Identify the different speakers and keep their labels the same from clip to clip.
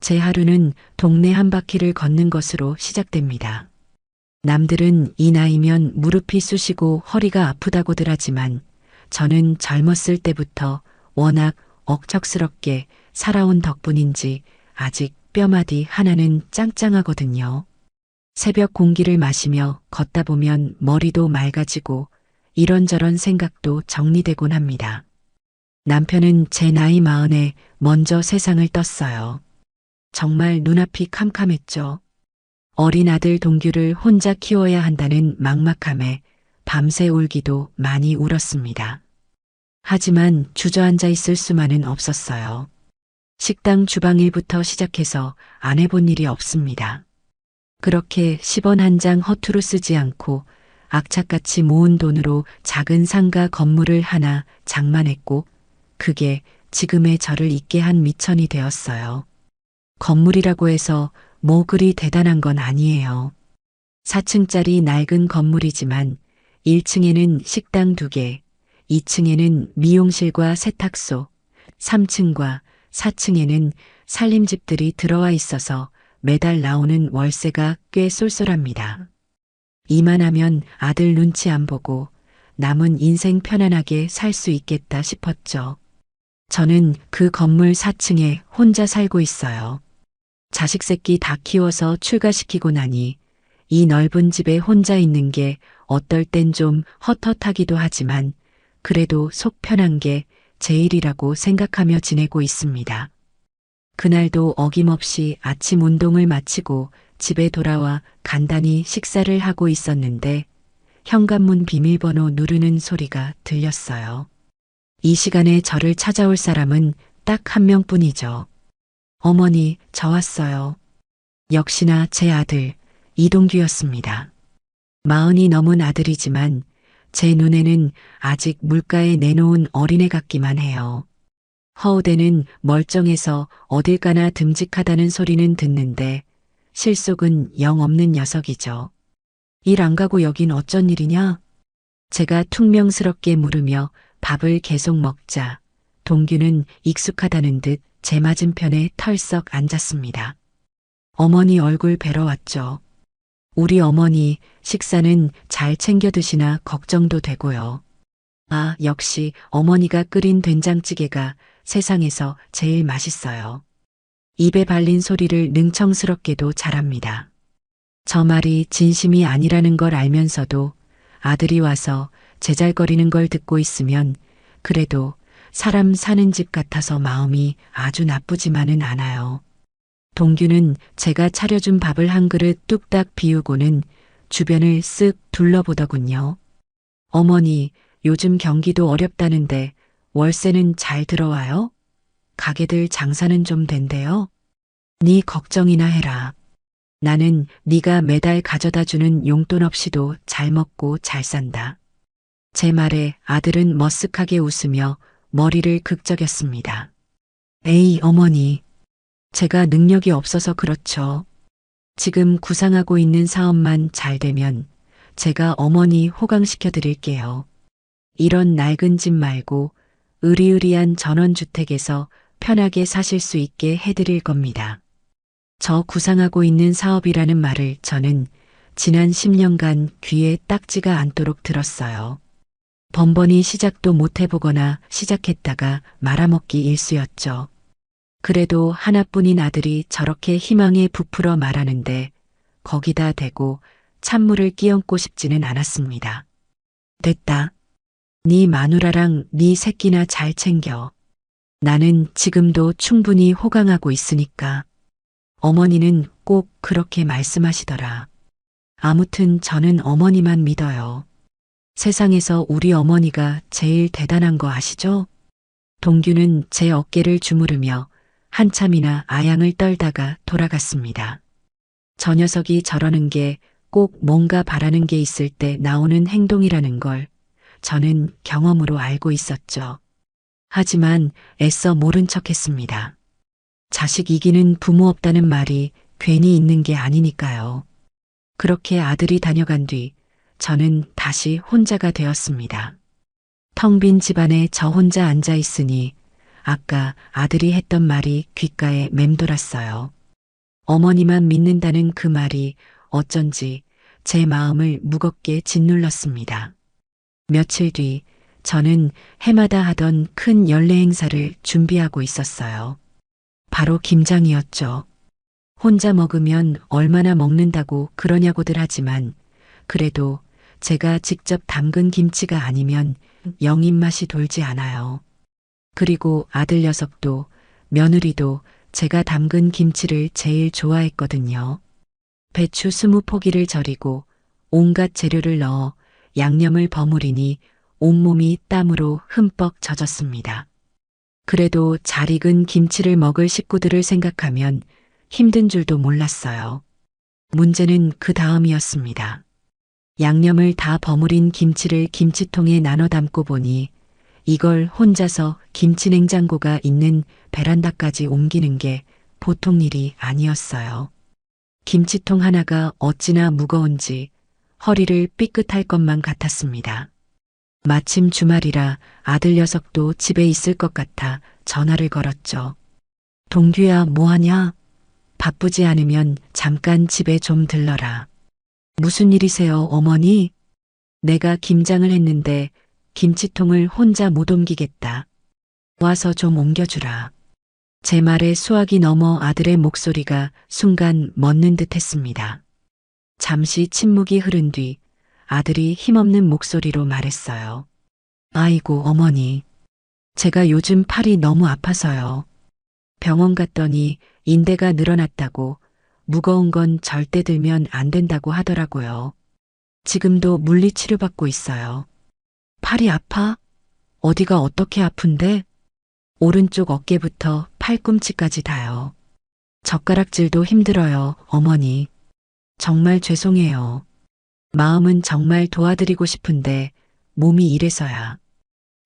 Speaker 1: 제 하루는 동네 한 바퀴를 걷는 것으로 시작됩니다. 남들은 이 나이면 무릎이 쑤시고 허리가 아프다고들 하지만 저는 젊었을 때부터 워낙 억척스럽게 살아온 덕분인지 아직 뼈마디 하나는 짱짱하거든요. 새벽 공기를 마시며 걷다 보면 머리도 맑아지고 이런저런 생각도 정리되곤 합니다. 남편은 제 나이 40에 먼저 세상을 떴어요. 정말 눈앞이 캄캄했죠. 어린 아들 동규를 혼자 키워야 한다는 막막함에 밤새 울기도 많이 울었습니다. 하지만 주저앉아 있을 수만은 없었어요. 식당 주방일부터 시작해서 안 해본 일이 없습니다. 그렇게 10원 한 장 허투루 쓰지 않고 악착같이 모은 돈으로 작은 상가 건물을 하나 장만했고 그게 지금의 저를 있게 한 미천이 되었어요. 건물이라고 해서 뭐 그리 대단한 건 아니에요. 4층짜리 낡은 건물이지만 1층에는 식당 2개, 2층에는 미용실과 세탁소, 3층과 4층에는 살림집들이 들어와 있어서 매달 나오는 월세가 꽤 쏠쏠합니다. 이만하면 아들 눈치 안 보고 남은 인생 편안하게 살 수 있겠다 싶었죠. 저는 그 건물 4층에 혼자 살고 있어요. 자식 새끼 다 키워서 출가시키고 나니 이 넓은 집에 혼자 있는 게 어떨 땐 좀 헛헛하기도 하지만 그래도 속 편한 게 제일이라고 생각하며 지내고 있습니다. 그날도 어김없이 아침 운동을 마치고 집에 돌아와 간단히 식사를 하고 있었는데 현관문 비밀번호 누르는 소리가 들렸어요. 이 시간에 저를 찾아올 사람은 딱 한 명뿐이죠. 어머니, 저 왔어요. 역시나 제 아들, 이동규였습니다. 40이 넘은 아들이지만 제 눈에는 아직 물가에 내놓은 어린애 같기만 해요. 허우대는 멀쩡해서 어딜 가나 듬직하다는 소리는 듣는데 실속은 영 없는 녀석이죠. 일 안 가고 여긴 어쩐 일이냐? 제가 퉁명스럽게 물으며 밥을 계속 먹자 동규는 익숙하다는 듯 제 맞은편에 털썩 앉았습니다. 어머니 얼굴 뵈러 왔죠. 우리 어머니 식사는 잘 챙겨 드시나 걱정도 되고요. 아, 역시 어머니가 끓인 된장찌개가 세상에서 제일 맛있어요. 입에 발린 소리를 능청스럽게도 잘합니다. 저 말이 진심이 아니라는 걸 알면서도 아들이 와서 제잘거리는 걸 듣고 있으면 그래도 사람 사는 집 같아서 마음이 아주 나쁘지만은 않아요. 동규는 제가 차려준 밥을 한 그릇 뚝딱 비우고는 주변을 쓱 둘러보더군요. 어머니, 요즘 경기도 어렵다는데 월세는 잘 들어와요? 가게들 장사는 좀 된대요? 네 걱정이나 해라. 나는 네가 매달 가져다 주는 용돈 없이도 잘 먹고 잘 산다. 제 말에 아들은 머쓱하게 웃으며 머리를 극적였습니다. 에이, 어머니. 제가 능력이 없어서 그렇죠. 지금 구상하고 있는 사업만 잘 되면 제가 어머니 호강시켜 드릴게요. 이런 낡은 집 말고 으리으리한 전원주택에서 편하게 사실 수 있게 해드릴 겁니다. 저 구상하고 있는 사업이라는 말을 저는 지난 10년간 귀에 딱지가 않도록 들었어요. 번번이 시작도 못 해보거나 시작했다가 말아먹기 일쑤였죠. 그래도 하나뿐인 아들이 저렇게 희망에 부풀어 말하는데 거기다 대고 찬물을 끼얹고 싶지는 않았습니다. 됐다. 네 마누라랑 네 새끼나 잘 챙겨. 나는 지금도 충분히 호강하고 있으니까. 어머니는 꼭 그렇게 말씀하시더라. 아무튼 저는 어머니만 믿어요. 세상에서 우리 어머니가 제일 대단한 거 아시죠? 동규는 제 어깨를 주무르며 한참이나 아양을 떨다가 돌아갔습니다. 저 녀석이 저러는 게 꼭 뭔가 바라는 게 있을 때 나오는 행동이라는 걸 저는 경험으로 알고 있었죠. 하지만 애써 모른 척했습니다. 자식 이기는 부모 없다는 말이 괜히 있는 게 아니니까요. 그렇게 아들이 다녀간 뒤 저는 다시 혼자가 되었습니다. 텅 빈 집안에 저 혼자 앉아 있으니 아까 아들이 했던 말이 귓가에 맴돌았어요. 어머니만 믿는다는 그 말이 어쩐지 제 마음을 무겁게 짓눌렀습니다. 며칠 뒤 저는 해마다 하던 큰 연례 행사를 준비하고 있었어요. 바로 김장이었죠. 혼자 먹으면 얼마나 먹는다고 그러냐고들 하지만 그래도 제가 직접 담근 김치가 아니면 영 입맛이 돌지 않아요. 그리고 아들 녀석도 며느리도 제가 담근 김치를 제일 좋아했거든요. 배추 20포기를 절이고 온갖 재료를 넣어 양념을 버무리니 온몸이 땀으로 흠뻑 젖었습니다. 그래도 잘 익은 김치를 먹을 식구들을 생각하면 힘든 줄도 몰랐어요. 문제는 그 다음이었습니다. 양념을 다 버무린 김치를 김치통에 나눠 담고 보니 이걸 혼자서 김치 냉장고가 있는 베란다까지 옮기는 게 보통 일이 아니었어요. 김치통 하나가 어찌나 무거운지 허리를 삐끗할 것만 같았습니다. 마침 주말이라 아들 녀석도 집에 있을 것 같아 전화를 걸었죠. 동규야, 뭐하냐? 바쁘지 않으면 잠깐 집에 좀 들러라. 무슨 일이세요, 어머니? 내가 김장을 했는데 김치통을 혼자 못 옮기겠다. 와서 좀 옮겨주라. 제 말에 수학이 넘어 아들의 목소리가 순간 멎는 듯 했습니다. 잠시 침묵이 흐른 뒤 아들이 힘없는 목소리로 말했어요. 아이고, 어머니. 제가 요즘 팔이 너무 아파서요. 병원 갔더니 인대가 늘어났다고 무거운 건 절대 들면 안 된다고 하더라고요. 지금도 물리치료받고 있어요. 팔이 아파? 어디가 어떻게 아픈데? 오른쪽 어깨부터 팔꿈치까지 다요. 젓가락질도 힘들어요, 어머니. 정말 죄송해요. 마음은 정말 도와드리고 싶은데 몸이 이래서야.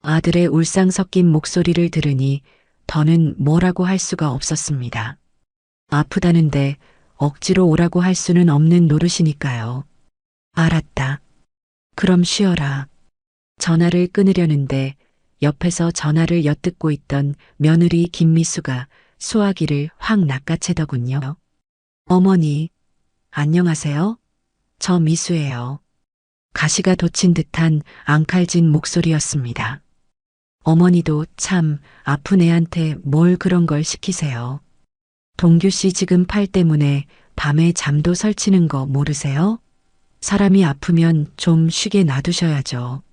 Speaker 1: 아들의 울상 섞인 목소리를 들으니 더는 뭐라고 할 수가 없었습니다. 아프다는데 억지로 오라고 할 수는 없는 노릇이니까요. 알았다. 그럼 쉬어라. 전화를 끊으려는데 옆에서 전화를 엿듣고 있던 며느리 김미수가 수화기를 확 낚아채더군요. 어머니, 안녕하세요? 저 미수예요. 가시가 돋친 듯한 앙칼진 목소리였습니다. 어머니도 참 아픈 애한테 뭘 그런 걸 시키세요. 동규 씨 지금 팔 때문에 밤에 잠도 설치는 거 모르세요? 사람이 아프면 좀 쉬게 놔두셔야죠.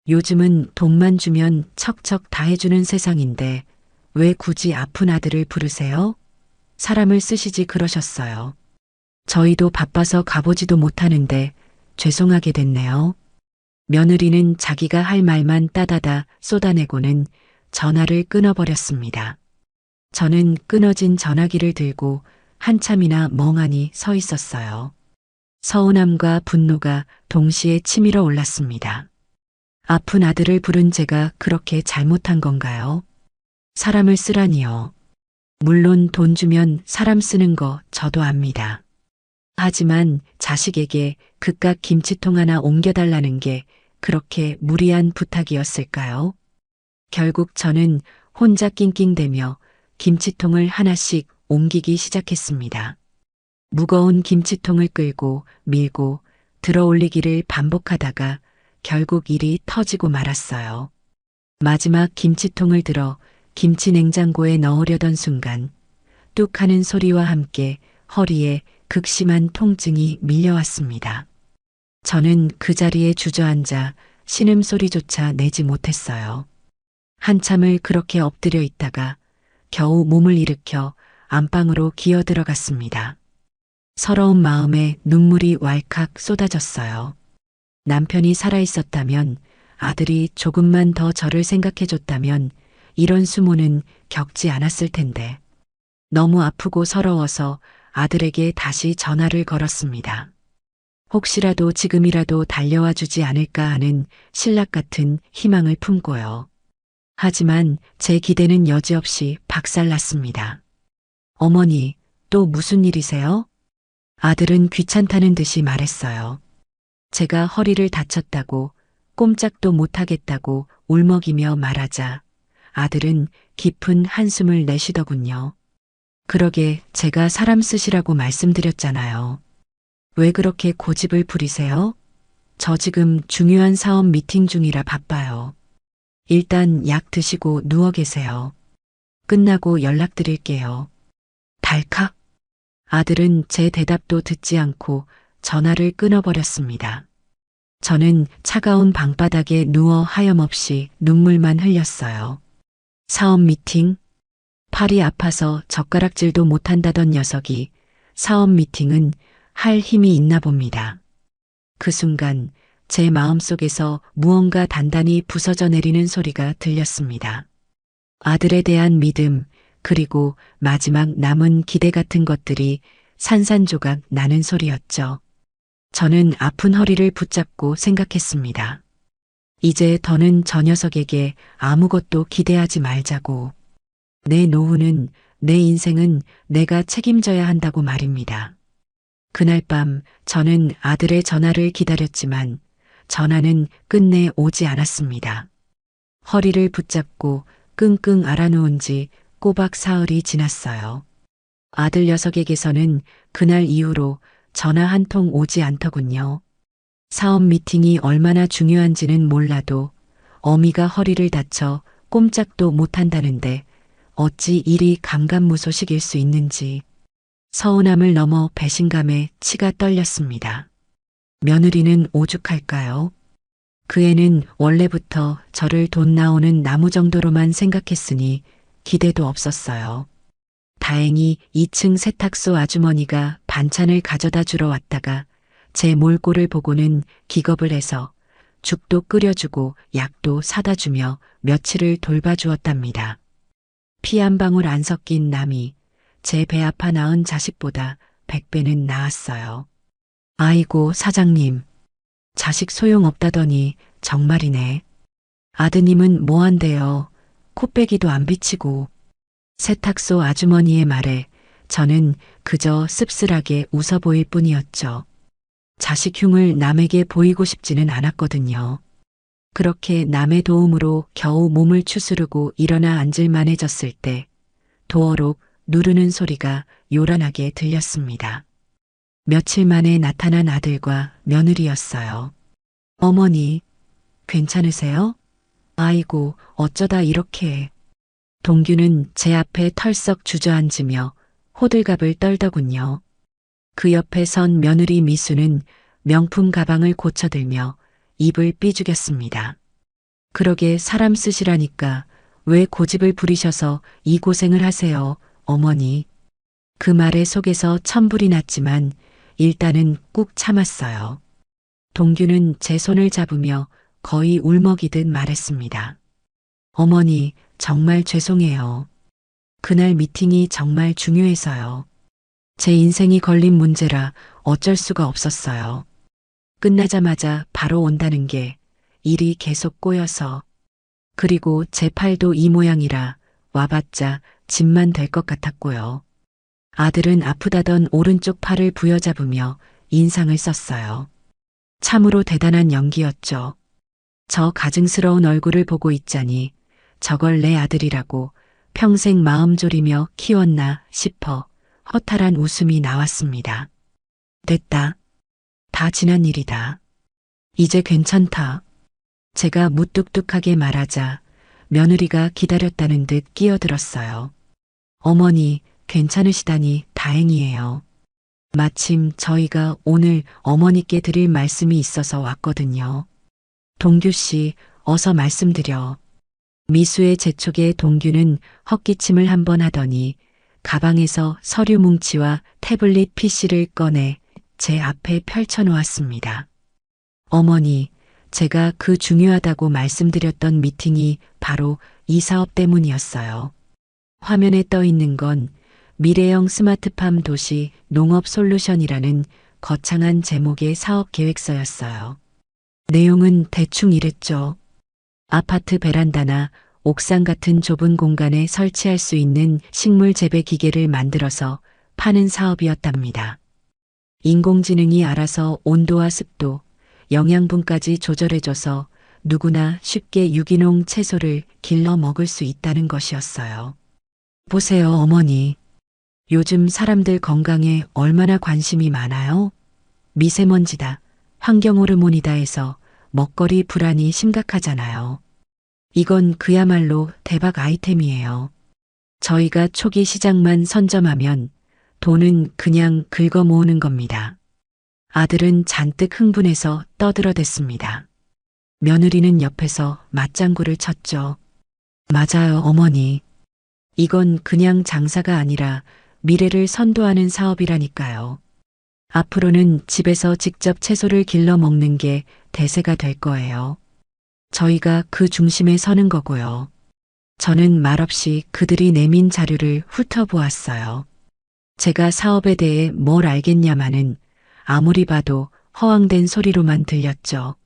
Speaker 1: 요즘은 돈만 주면 척척 다 해주는 세상인데 왜 굳이 아픈 아들을 부르세요? 사람을 쓰시지 그러셨어요. 저희도 바빠서 가보지도 못하는데 죄송하게 됐네요. 며느리는 자기가 할 말만 따다다 쏟아내고는 전화를 끊어버렸습니다. 저는 끊어진 전화기를 들고 한참이나 멍하니 서 있었어요. 서운함과 분노가 동시에 치밀어 올랐습니다. 아픈 아들을 부른 제가 그렇게 잘못한 건가요? 사람을 쓰라니요. 물론 돈 주면 사람 쓰는 거 저도 압니다. 하지만 자식에게 그깟 김치통 하나 옮겨달라는 게 그렇게 무리한 부탁이었을까요? 결국 저는 혼자 낑낑대며 김치통을 하나씩 옮기기 시작했습니다. 무거운 김치통을 끌고 밀고 들어 올리기를 반복하다가 결국 일이 터지고 말았어요. 마지막 김치통을 들어 김치 냉장고에 넣으려던 순간 뚝 하는 소리와 함께 허리에 극심한 통증이 밀려왔습니다. 저는 그 자리에 주저앉아 신음소리조차 내지 못했어요. 한참을 그렇게 엎드려 있다가 겨우 몸을 일으켜 안방으로 기어 들어갔습니다. 서러운 마음에 눈물이 왈칵 쏟아졌어요. 남편이 살아있었다면, 아들이 조금만 더 저를 생각해줬다면 이런 수모는 겪지 않았을 텐데. 너무 아프고 서러워서 아들에게 다시 전화를 걸었습니다. 혹시라도 지금이라도 달려와 주지 않을까 하는 신락 같은 희망을 품고요. 하지만 제 기대는 여지없이 박살났습니다. 어머니, 또 무슨 일이세요? 아들은 귀찮다는 듯이 말했어요. 제가 허리를 다쳤다고 꼼짝도 못하겠다고 울먹이며 말하자 아들은 깊은 한숨을 내쉬더군요. 그러게 제가 사람 쓰시라고 말씀드렸잖아요. 왜 그렇게 고집을 부리세요? 저 지금 중요한 사업 미팅 중이라 바빠요. 일단 약 드시고 누워 계세요. 끝나고 연락드릴게요. 달칵. 아들은 제 대답도 듣지 않고 전화를 끊어버렸습니다. 저는 차가운 방바닥에 누워 하염없이 눈물만 흘렸어요. 사업 미팅? 팔이 아파서 젓가락질도 못한다던 녀석이 사업 미팅은 할 힘이 있나 봅니다. 그 순간 제 마음속에서 무언가 단단히 부서져 내리는 소리가 들렸습니다. 아들에 대한 믿음, 그리고 마지막 남은 기대 같은 것들이 산산조각 나는 소리였죠. 저는 아픈 허리를 붙잡고 생각했습니다. 이제 더는 저 녀석에게 아무것도 기대하지 말자고. 내 노후는, 내 인생은 내가 책임져야 한다고 말입니다. 그날 밤 저는 아들의 전화를 기다렸지만 전화는 끝내 오지 않았습니다. 허리를 붙잡고 끙끙 앓아누운 지 꼬박 사흘이 지났어요. 아들 녀석에게서는 그날 이후로 전화 한 통 오지 않더군요. 사업 미팅이 얼마나 중요한지는 몰라도 어미가 허리를 다쳐 꼼짝도 못한다는데 어찌 이리 감감무소식일 수 있는지 서운함을 넘어 배신감에 치가 떨렸습니다. 며느리는 오죽할까요? 그 애는 원래부터 저를 돈 나오는 나무 정도로만 생각했으니 기대도 없었어요. 다행히 2층 세탁소 아주머니가 반찬을 가져다 주러 왔다가 제 몰골을 보고는 기겁을 해서 죽도 끓여주고 약도 사다 주며 며칠을 돌봐주었답니다. 피 한 방울 안 섞인 남이 제 배 아파 낳은 자식보다 100배는 나았어요. 아이고 사장님, 자식 소용없다더니 정말이네. 아드님은 뭐한대요. 코빼기도 안 비치고. 세탁소 아주머니의 말에 저는 그저 씁쓸하게 웃어 보일 뿐이었죠. 자식 흉을 남에게 보이고 싶지는 않았거든요. 그렇게 남의 도움으로 겨우 몸을 추스르고 일어나 앉을 만해졌을 때 도어록 누르는 소리가 요란하게 들렸습니다. 며칠 만에 나타난 아들과 며느리였어요. 어머니, 괜찮으세요? 아이고, 어쩌다 이렇게. 동규는 제 앞에 털썩 주저앉으며 호들갑을 떨더군요. 그 옆에 선 며느리 미수는 명품 가방을 고쳐들며 입을 삐죽였습니다. 그러게 사람 쓰시라니까 왜 고집을 부리셔서 이 고생을 하세요, 어머니. 그 말에 속에서 천불이 났지만 일단은 꾹 참았어요. 동규는 제 손을 잡으며 거의 울먹이듯 말했습니다. 어머니, 정말 죄송해요. 그날 미팅이 정말 중요해서요. 제 인생이 걸린 문제라 어쩔 수가 없었어요. 끝나자마자 바로 온다는 게 일이 계속 꼬여서. 그리고 제 팔도 이 모양이라 와봤자 짐만 될 것 같았고요. 아들은 아프다던 오른쪽 팔을 부여잡으며 인상을 썼어요. 참으로 대단한 연기였죠. 저 가증스러운 얼굴을 보고 있자니 저걸 내 아들이라고 평생 마음 졸이며 키웠나 싶어 허탈한 웃음이 나왔습니다. 됐다. 다 지난 일이다. 이제 괜찮다. 제가 무뚝뚝하게 말하자 며느리가 기다렸다는 듯 끼어들었어요. 어머니, 괜찮으시다니 다행이에요. 마침 저희가 오늘 어머니께 드릴 말씀이 있어서 왔거든요. 동규 씨, 어서 말씀드려. 미수의 재촉에 동규는 헛기침을 한번 하더니 가방에서 서류 뭉치와 태블릿 PC를 꺼내 제 앞에 펼쳐놓았습니다. 어머니, 제가 그 중요하다고 말씀드렸던 미팅이 바로 이 사업 때문이었어요. 화면에 떠 있는 건 미래형 스마트팜 도시 농업 솔루션이라는 거창한 제목의 사업 계획서였어요. 내용은 대충 이랬죠. 아파트 베란다나 옥상 같은 좁은 공간에 설치할 수 있는 식물 재배 기계를 만들어서 파는 사업이었답니다. 인공지능이 알아서 온도와 습도, 영양분까지 조절해줘서 누구나 쉽게 유기농 채소를 길러 먹을 수 있다는 것이었어요. 보세요, 어머니. 요즘 사람들 건강에 얼마나 관심이 많아요? 미세먼지다, 환경호르몬이다 해서 먹거리 불안이 심각하잖아요. 이건 그야말로 대박 아이템이에요. 저희가 초기 시장만 선점하면 돈은 그냥 긁어 모으는 겁니다. 아들은 잔뜩 흥분해서 떠들어댔습니다. 며느리는 옆에서 맞장구를 쳤죠. 맞아요, 어머니. 이건 그냥 장사가 아니라 미래를 선도하는 사업이라니까요. 앞으로는 집에서 직접 채소를 길러 먹는 게 대세가 될 거예요. 저희가 그 중심에 서는 거고요. 저는 말없이 그들이 내민 자료를 훑어보았어요. 제가 사업에 대해 뭘 알겠냐마는 아무리 봐도 허황된 소리로만 들렸죠.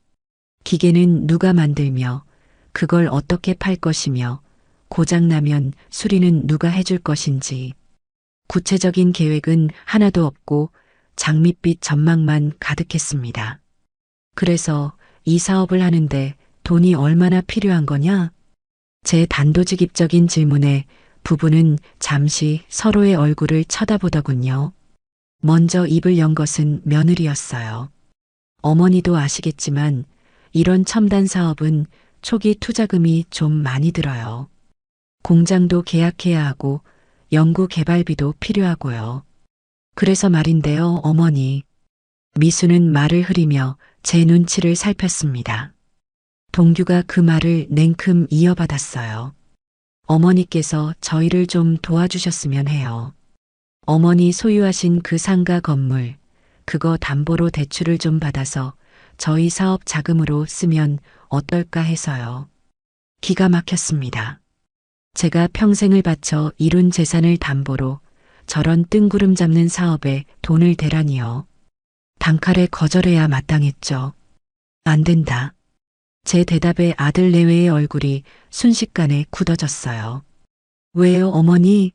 Speaker 1: 기계는 누가 만들며 그걸 어떻게 팔 것이며 고장나면 수리는 누가 해줄 것인지 구체적인 계획은 하나도 없고 장밋빛 전망만 가득했습니다. 그래서 이 사업을 하는데 돈이 얼마나 필요한 거냐? 제 단도직입적인 질문에 부부는 잠시 서로의 얼굴을 쳐다보더군요. 먼저 입을 연 것은 며느리였어요. 어머니도 아시겠지만 이런 첨단 사업은 초기 투자금이 좀 많이 들어요. 공장도 계약해야 하고 연구 개발비도 필요하고요. 그래서 말인데요, 어머니. 미수는 말을 흐리며 제 눈치를 살폈습니다. 동규가 그 말을 냉큼 이어받았어요. 어머니께서 저희를 좀 도와주셨으면 해요. 어머니 소유하신 그 상가 건물, 그거 담보로 대출을 좀 받아서 저희 사업 자금으로 쓰면 어떨까 해서요. 기가 막혔습니다. 제가 평생을 바쳐 이룬 재산을 담보로 저런 뜬구름 잡는 사업에 돈을 대라니요. 단칼에 거절해야 마땅했죠. 안 된다. 제 대답에 아들 내외의 얼굴이 순식간에 굳어졌어요. 왜요, 어머니?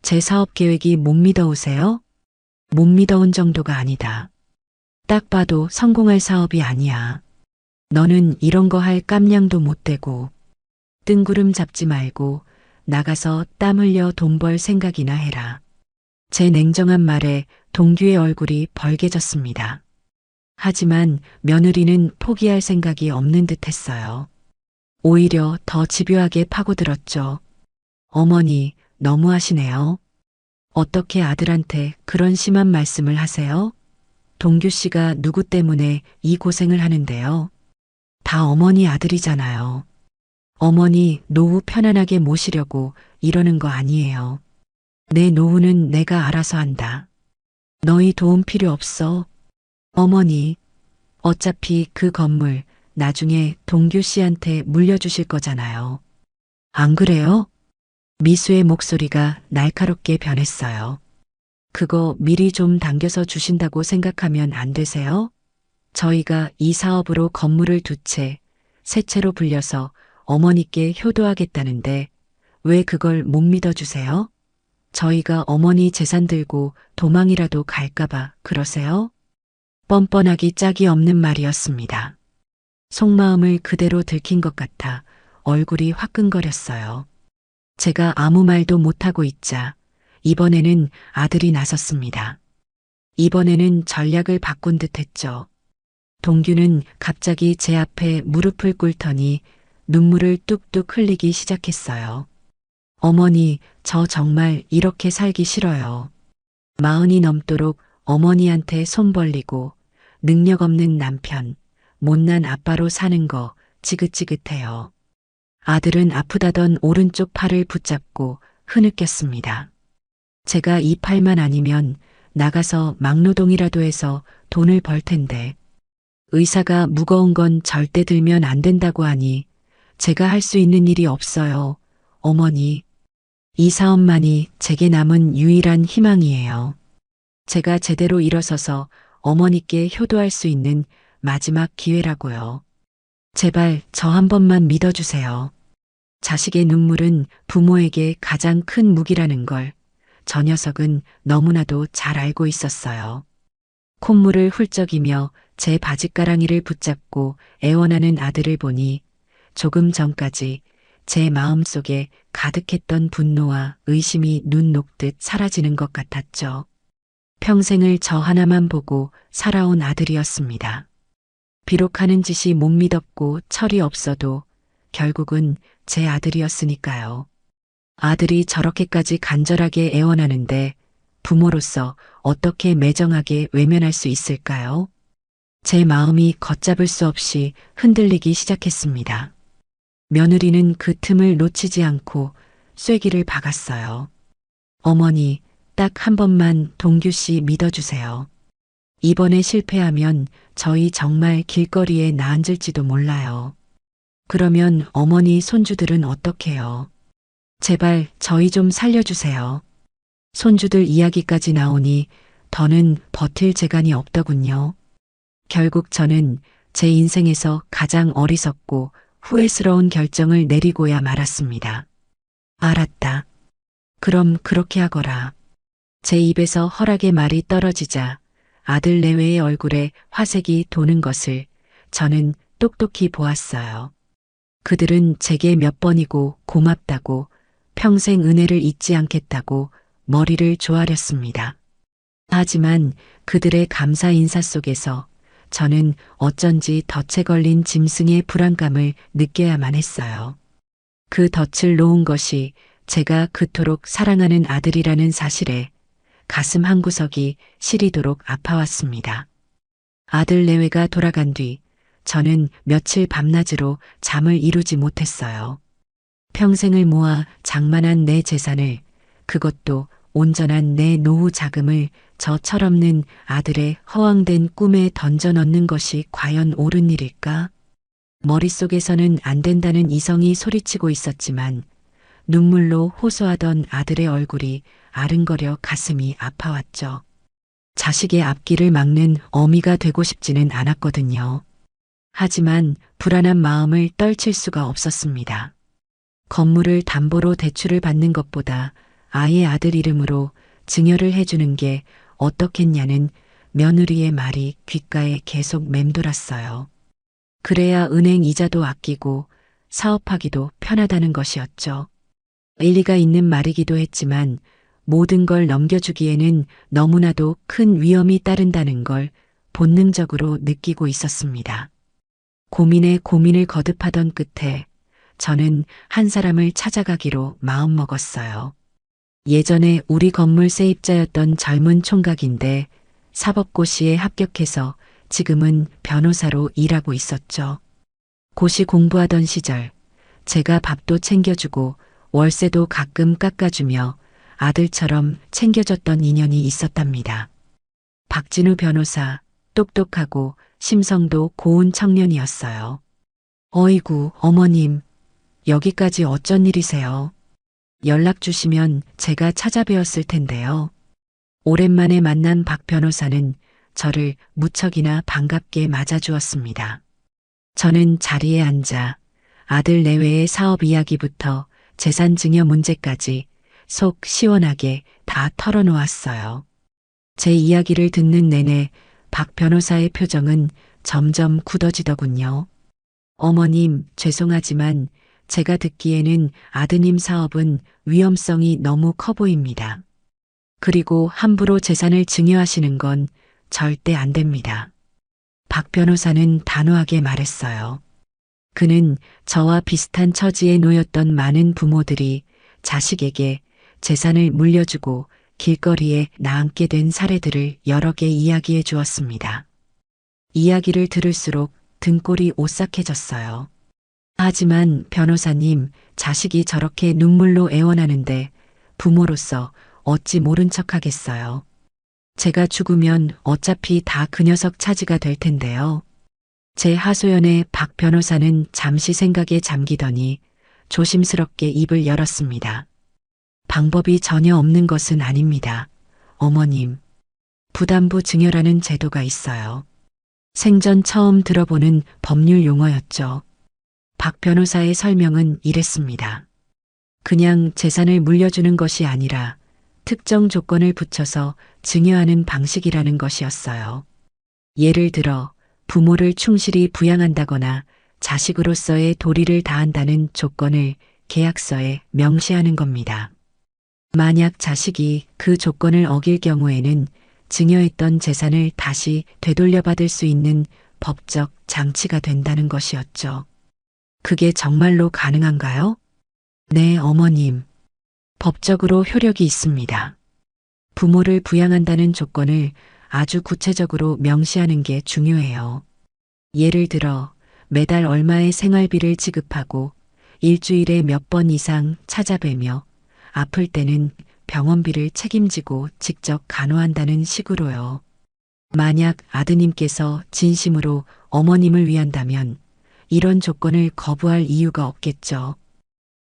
Speaker 1: 제 사업 계획이 못 믿어오세요? 못 믿어온 정도가 아니다. 딱 봐도 성공할 사업이 아니야. 너는 이런 거 할 깜냥도 못 되고 뜬구름 잡지 말고 나가서 땀 흘려 돈 벌 생각이나 해라. 제 냉정한 말에 동규의 얼굴이 벌개졌습니다. 하지만 며느리는 포기할 생각이 없는 듯 했어요. 오히려 더 집요하게 파고들었죠. 어머니, 너무하시네요. 어떻게 아들한테 그런 심한 말씀을 하세요? 동규 씨가 누구 때문에 이 고생을 하는데요. 다 어머니 아들이잖아요. 어머니 노후 편안하게 모시려고 이러는 거 아니에요. 내 노후는 내가 알아서 한다. 너희 도움 필요 없어. 어머니, 어차피 그 건물 나중에 동규 씨한테 물려주실 거잖아요. 안 그래요? 미수의 목소리가 날카롭게 변했어요. 그거 미리 좀 당겨서 주신다고 생각하면 안 되세요? 저희가 이 사업으로 건물을 두 채, 세 채로 불려서 어머니께 효도하겠다는데 왜 그걸 못 믿어주세요? 저희가 어머니 재산 들고 도망이라도 갈까봐 그러세요? 뻔뻔하기 짝이 없는 말이었습니다. 속마음을 그대로 들킨 것 같아 얼굴이 화끈거렸어요. 제가 아무 말도 못하고 있자 이번에는 아들이 나섰습니다. 이번에는 전략을 바꾼 듯 했죠. 동규는 갑자기 제 앞에 무릎을 꿇더니 눈물을 뚝뚝 흘리기 시작했어요. 어머니, 저 정말 이렇게 살기 싫어요. 40이 넘도록 어머니한테 손 벌리고 능력 없는 남편, 못난 아빠로 사는 거 지긋지긋해요. 아들은 아프다던 오른쪽 팔을 붙잡고 흐느꼈습니다. 제가 이 팔만 아니면 나가서 막노동이라도 해서 돈을 벌 텐데 의사가 무거운 건 절대 들면 안 된다고 하니 제가 할 수 있는 일이 없어요. 어머니, 이 사업만이 제게 남은 유일한 희망이에요. 제가 제대로 일어서서 어머니께 효도할 수 있는 마지막 기회라고요. 제발 저 한 번만 믿어주세요. 자식의 눈물은 부모에게 가장 큰 무기라는 걸 저 녀석은 너무나도 잘 알고 있었어요. 콧물을 훌쩍이며 제 바짓가랑이를 붙잡고 애원하는 아들을 보니 조금 전까지 제 마음속에 가득했던 분노와 의심이 눈 녹듯 사라지는 것 같았죠. 평생을 저 하나만 보고 살아온 아들이었습니다. 비록 하는 짓이 못 믿었고 철이 없어도 결국은 제 아들이었으니까요. 아들이 저렇게까지 간절하게 애원하는데 부모로서 어떻게 매정하게 외면할 수 있을까요? 제 마음이 걷잡을 수 없이 흔들리기 시작했습니다. 며느리는 그 틈을 놓치지 않고 쐐기를 박았어요. 어머니, 딱 한 번만 동규 씨 믿어주세요. 이번에 실패하면 저희 정말 길거리에 나앉을지도 몰라요. 그러면 어머니 손주들은 어떡해요? 제발 저희 좀 살려주세요. 손주들 이야기까지 나오니 더는 버틸 재간이 없더군요. 결국 저는 제 인생에서 가장 어리석고 후회스러운 결정을 내리고야 말았습니다. 알았다. 그럼 그렇게 하거라. 제 입에서 허락의 말이 떨어지자 아들 내외의 얼굴에 화색이 도는 것을 저는 똑똑히 보았어요. 그들은 제게 몇 번이고 고맙다고 평생 은혜를 잊지 않겠다고 머리를 조아렸습니다. 하지만 그들의 감사 인사 속에서 저는 어쩐지 덫에 걸린 짐승의 불안감을 느껴야만 했어요. 그 덫을 놓은 것이 제가 그토록 사랑하는 아들이라는 사실에 가슴 한구석이 시리도록 아파왔습니다. 아들 내외가 돌아간 뒤 저는 며칠 밤낮으로 잠을 이루지 못했어요. 평생을 모아 장만한 내 재산을, 그것도 온전한 내 노후 자금을 저 철없는 아들의 허황된 꿈에 던져 넣는 것이 과연 옳은 일일까? 머릿속에서는 안 된다는 이성이 소리치고 있었지만 눈물로 호소하던 아들의 얼굴이 아른거려 가슴이 아파왔죠. 자식의 앞길을 막는 어미가 되고 싶지는 않았거든요. 하지만 불안한 마음을 떨칠 수가 없었습니다. 건물을 담보로 대출을 받는 것보다 아이의 아들 이름으로 증여를 해주는 게 어떻겠냐는 며느리의 말이 귓가에 계속 맴돌았어요. 그래야 은행 이자도 아끼고 사업하기도 편하다는 것이었죠. 일리가 있는 말이기도 했지만 모든 걸 넘겨주기에는 너무나도 큰 위험이 따른다는 걸 본능적으로 느끼고 있었습니다. 고민에 고민을 거듭하던 끝에 저는 한 사람을 찾아가기로 마음먹었어요. 예전에 우리 건물 세입자였던 젊은 총각인데 사법고시에 합격해서 지금은 변호사로 일하고 있었죠. 고시 공부하던 시절 제가 밥도 챙겨주고 월세도 가끔 깎아주며 아들처럼 챙겨줬던 인연이 있었답니다. 박진우 변호사, 똑똑하고 심성도 고운 청년이었어요. 어이구, 어머님, 여기까지 어쩐 일이세요? 연락 주시면 제가 찾아뵈었을 텐데요. 오랜만에 만난 박 변호사는 저를 무척이나 반갑게 맞아주었습니다. 저는 자리에 앉아 아들 내외의 사업 이야기부터 재산 증여 문제까지 속 시원하게 다 털어놓았어요. 제 이야기를 듣는 내내 박 변호사의 표정은 점점 굳어지더군요. 어머님, 죄송하지만 제가 듣기에는 아드님 사업은 위험성이 너무 커 보입니다. 그리고 함부로 재산을 증여하시는 건 절대 안 됩니다. 박 변호사는 단호하게 말했어요. 그는 저와 비슷한 처지에 놓였던 많은 부모들이 자식에게 재산을 물려주고 길거리에 나앉게 된 사례들을 여러 개 이야기해 주었습니다. 이야기를 들을수록 등골이 오싹해졌어요. 하지만 변호사님, 자식이 저렇게 눈물로 애원하는데 부모로서 어찌 모른 척하겠어요. 제가 죽으면 어차피 다 그 녀석 차지가 될 텐데요. 제 하소연에 박 변호사는 잠시 생각에 잠기더니 조심스럽게 입을 열었습니다. 방법이 전혀 없는 것은 아닙니다. 어머님, 부담부 증여라는 제도가 있어요. 생전 처음 들어보는 법률 용어였죠. 박 변호사의 설명은 이랬습니다. 그냥 재산을 물려주는 것이 아니라 특정 조건을 붙여서 증여하는 방식이라는 것이었어요. 예를 들어 부모를 충실히 부양한다거나 자식으로서의 도리를 다한다는 조건을 계약서에 명시하는 겁니다. 만약 자식이 그 조건을 어길 경우에는 증여했던 재산을 다시 되돌려받을 수 있는 법적 장치가 된다는 것이었죠. 그게 정말로 가능한가요? 네, 어머님. 법적으로 효력이 있습니다. 부모를 부양한다는 조건을 아주 구체적으로 명시하는 게 중요해요. 예를 들어 매달 얼마의 생활비를 지급하고 일주일에 몇 번 이상 찾아뵈며 아플 때는 병원비를 책임지고 직접 간호한다는 식으로요. 만약 아드님께서 진심으로 어머님을 위한다면 이런 조건을 거부할 이유가 없겠죠.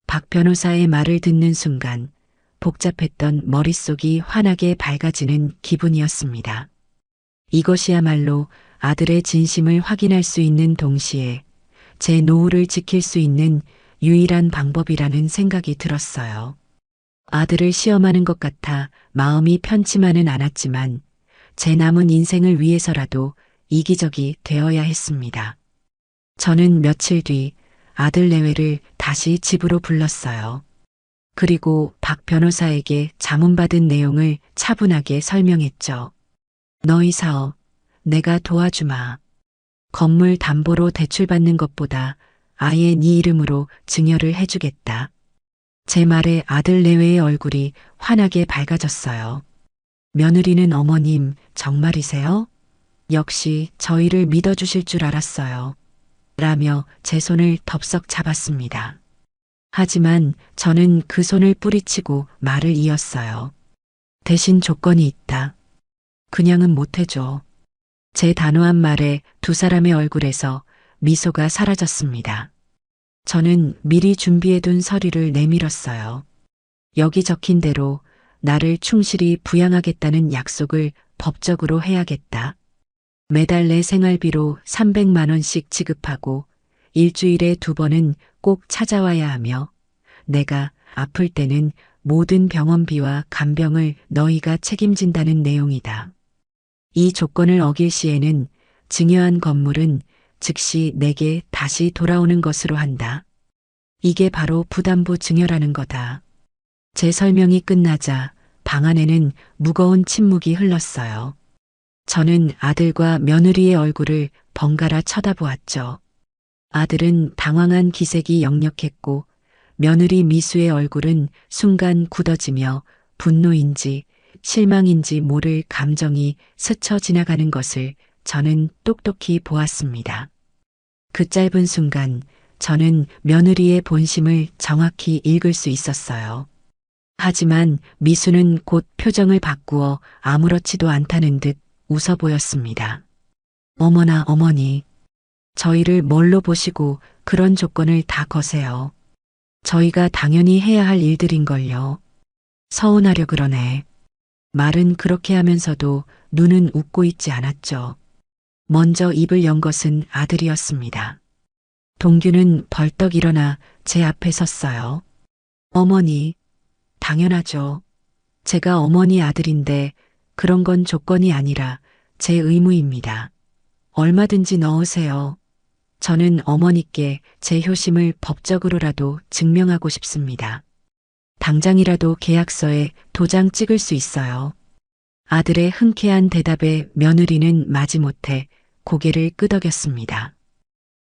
Speaker 1: 박 변호사의 말을 듣는 순간 복잡했던 머릿속이 환하게 밝아지는 기분이었습니다. 이것이야말로 아들의 진심을 확인할 수 있는 동시에 제 노후를 지킬 수 있는 유일한 방법이라는 생각이 들었어요. 아들을 시험하는 것 같아 마음이 편치만은 않았지만 제 남은 인생을 위해서라도 이기적이 되어야 했습니다. 저는 며칠 뒤 아들 내외를 다시 집으로 불렀어요. 그리고 박 변호사에게 자문받은 내용을 차분하게 설명했죠. 너희 사업, 내가 도와주마. 건물 담보로 대출받는 것보다 아예 네 이름으로 증여를 해주겠다. 제 말에 아들 내외의 얼굴이 환하게 밝아졌어요. 며느리는 어머님, 정말이세요? 역시 저희를 믿어주실 줄 알았어요. 라며 제 손을 덥석 잡았습니다. 하지만 저는 그 손을 뿌리치고 말을 이었어요. 대신 조건이 있다. 그냥은 못해줘. 제 단호한 말에 두 사람의 얼굴에서 미소가 사라졌습니다. 저는 미리 준비해둔 서류를 내밀었어요. 여기 적힌 대로 나를 충실히 부양하겠다는 약속을 법적으로 해야겠다. 매달 내 생활비로 300만 원씩 지급하고 일주일에 2번은 꼭 찾아와야 하며 내가 아플 때는 모든 병원비와 간병을 너희가 책임진다는 내용이다. 이 조건을 어길 시에는 증여한 건물은 즉시 내게 다시 돌아오는 것으로 한다. 이게 바로 부담부 증여라는 거다. 제 설명이 끝나자 방 안에는 무거운 침묵이 흘렀어요. 저는 아들과 며느리의 얼굴을 번갈아 쳐다보았죠. 아들은 당황한 기색이 역력했고 며느리 미수의 얼굴은 순간 굳어지며 분노인지 실망인지 모를 감정이 스쳐 지나가는 것을 저는 똑똑히 보았습니다. 그 짧은 순간 저는 며느리의 본심을 정확히 읽을 수 있었어요. 하지만 미수는 곧 표정을 바꾸어 아무렇지도 않다는 듯 웃어 보였습니다. 어머나 어머니, 저희를 뭘로 보시고 그런 조건을 다 거세요. 저희가 당연히 해야 할 일들인걸요. 서운하려 그러네. 말은 그렇게 하면서도 눈은 웃고 있지 않았죠. 먼저 입을 연 것은 아들이었습니다. 동규는 벌떡 일어나 제 앞에 섰어요. 어머니, 당연하죠. 제가 어머니 아들인데 그런 건 조건이 아니라 제 의무입니다. 얼마든지 넣으세요. 저는 어머니께 제 효심을 법적으로라도 증명하고 싶습니다. 당장이라도 계약서에 도장 찍을 수 있어요. 아들의 흔쾌한 대답에 며느리는 마지못해 고개를 끄덕였습니다.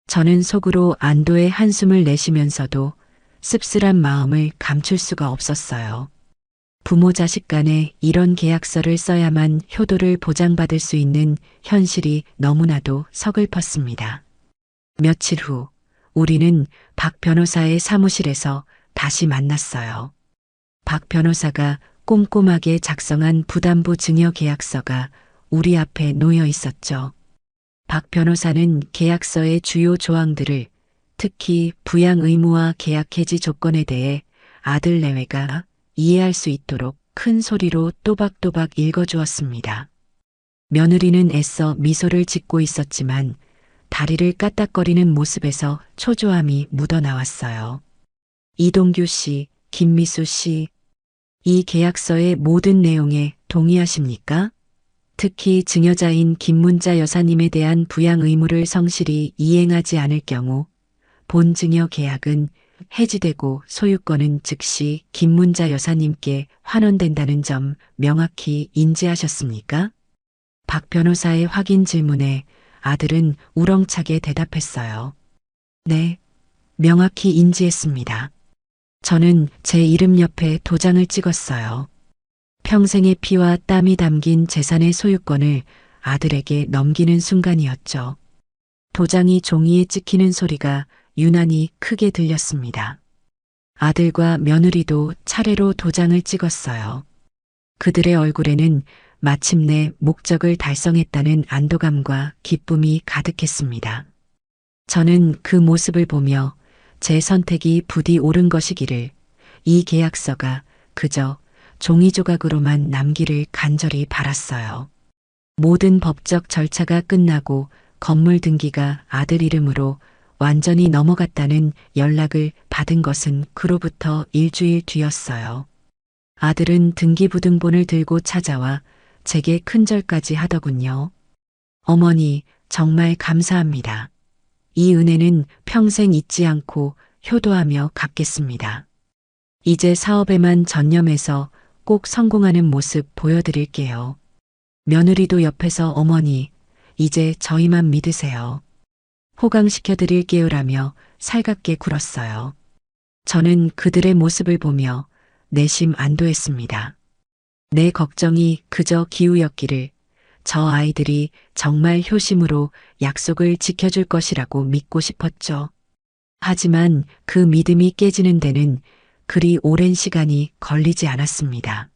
Speaker 1: 저는 속으로 안도의 한숨을 내쉬면서도 씁쓸한 마음을 감출 수가 없었어요. 부모 자식 간에 이런 계약서를 써야만 효도를 보장받을 수 있는 현실이 너무나도 서글펐습니다. 며칠 후 우리는 박 변호사의 사무실에서 다시 만났어요. 박 변호사가 꼼꼼하게 작성한 부담부 증여 계약서가 우리 앞에 놓여 있었죠. 박 변호사는 계약서의 주요 조항들을 특히 부양 의무와 계약 해지 조건에 대해 아들 내외가 이해할 수 있도록 큰 소리로 또박또박 읽어주었습니다. 며느리는 애써 미소를 짓고 있었지만 다리를 까딱거리는 모습에서 초조함이 묻어나왔어요. 이동규 씨, 김미수 씨, 이 계약서의 모든 내용에 동의하십니까? 특히 증여자인 김문자 여사님에 대한 부양 의무를 성실히 이행하지 않을 경우 본 증여 계약은 해지되고 소유권은 즉시 김문자 여사님께 환원된다는 점 명확히 인지하셨습니까? 박 변호사의 확인 질문에 아들은 우렁차게 대답했어요. 네, 명확히 인지했습니다. 저는 제 이름 옆에 도장을 찍었어요. 평생의 피와 땀이 담긴 재산의 소유권을 아들에게 넘기는 순간이었죠. 도장이 종이에 찍히는 소리가 유난히 크게 들렸습니다. 아들과 며느리도 차례로 도장을 찍었어요. 그들의 얼굴에는 마침내 목적을 달성했다는 안도감과 기쁨이 가득했습니다. 저는 그 모습을 보며 제 선택이 부디 옳은 것이기를, 이 계약서가 그저 종이 조각으로만 남기를 간절히 바랐어요. 모든 법적 절차가 끝나고 건물 등기가 아들 이름으로 완전히 넘어갔다는 연락을 받은 것은 그로부터 일주일 뒤였어요. 아들은 등기부등본을 들고 찾아와 제게 큰절까지 하더군요. 어머니, 정말 감사합니다. 이 은혜는 평생 잊지 않고 효도하며 갚겠습니다. 이제 사업에만 전념해서 꼭 성공하는 모습 보여드릴게요. 며느리도 옆에서 어머니, 이제 저희만 믿으세요. 호강시켜드릴게요라며 살갑게 굴었어요. 저는 그들의 모습을 보며 내심 안도했습니다. 내 걱정이 그저 기우였기를, 저 아이들이 정말 효심으로 약속을 지켜줄 것이라고 믿고 싶었죠. 하지만 그 믿음이 깨지는 데는 그리 오랜 시간이 걸리지 않았습니다.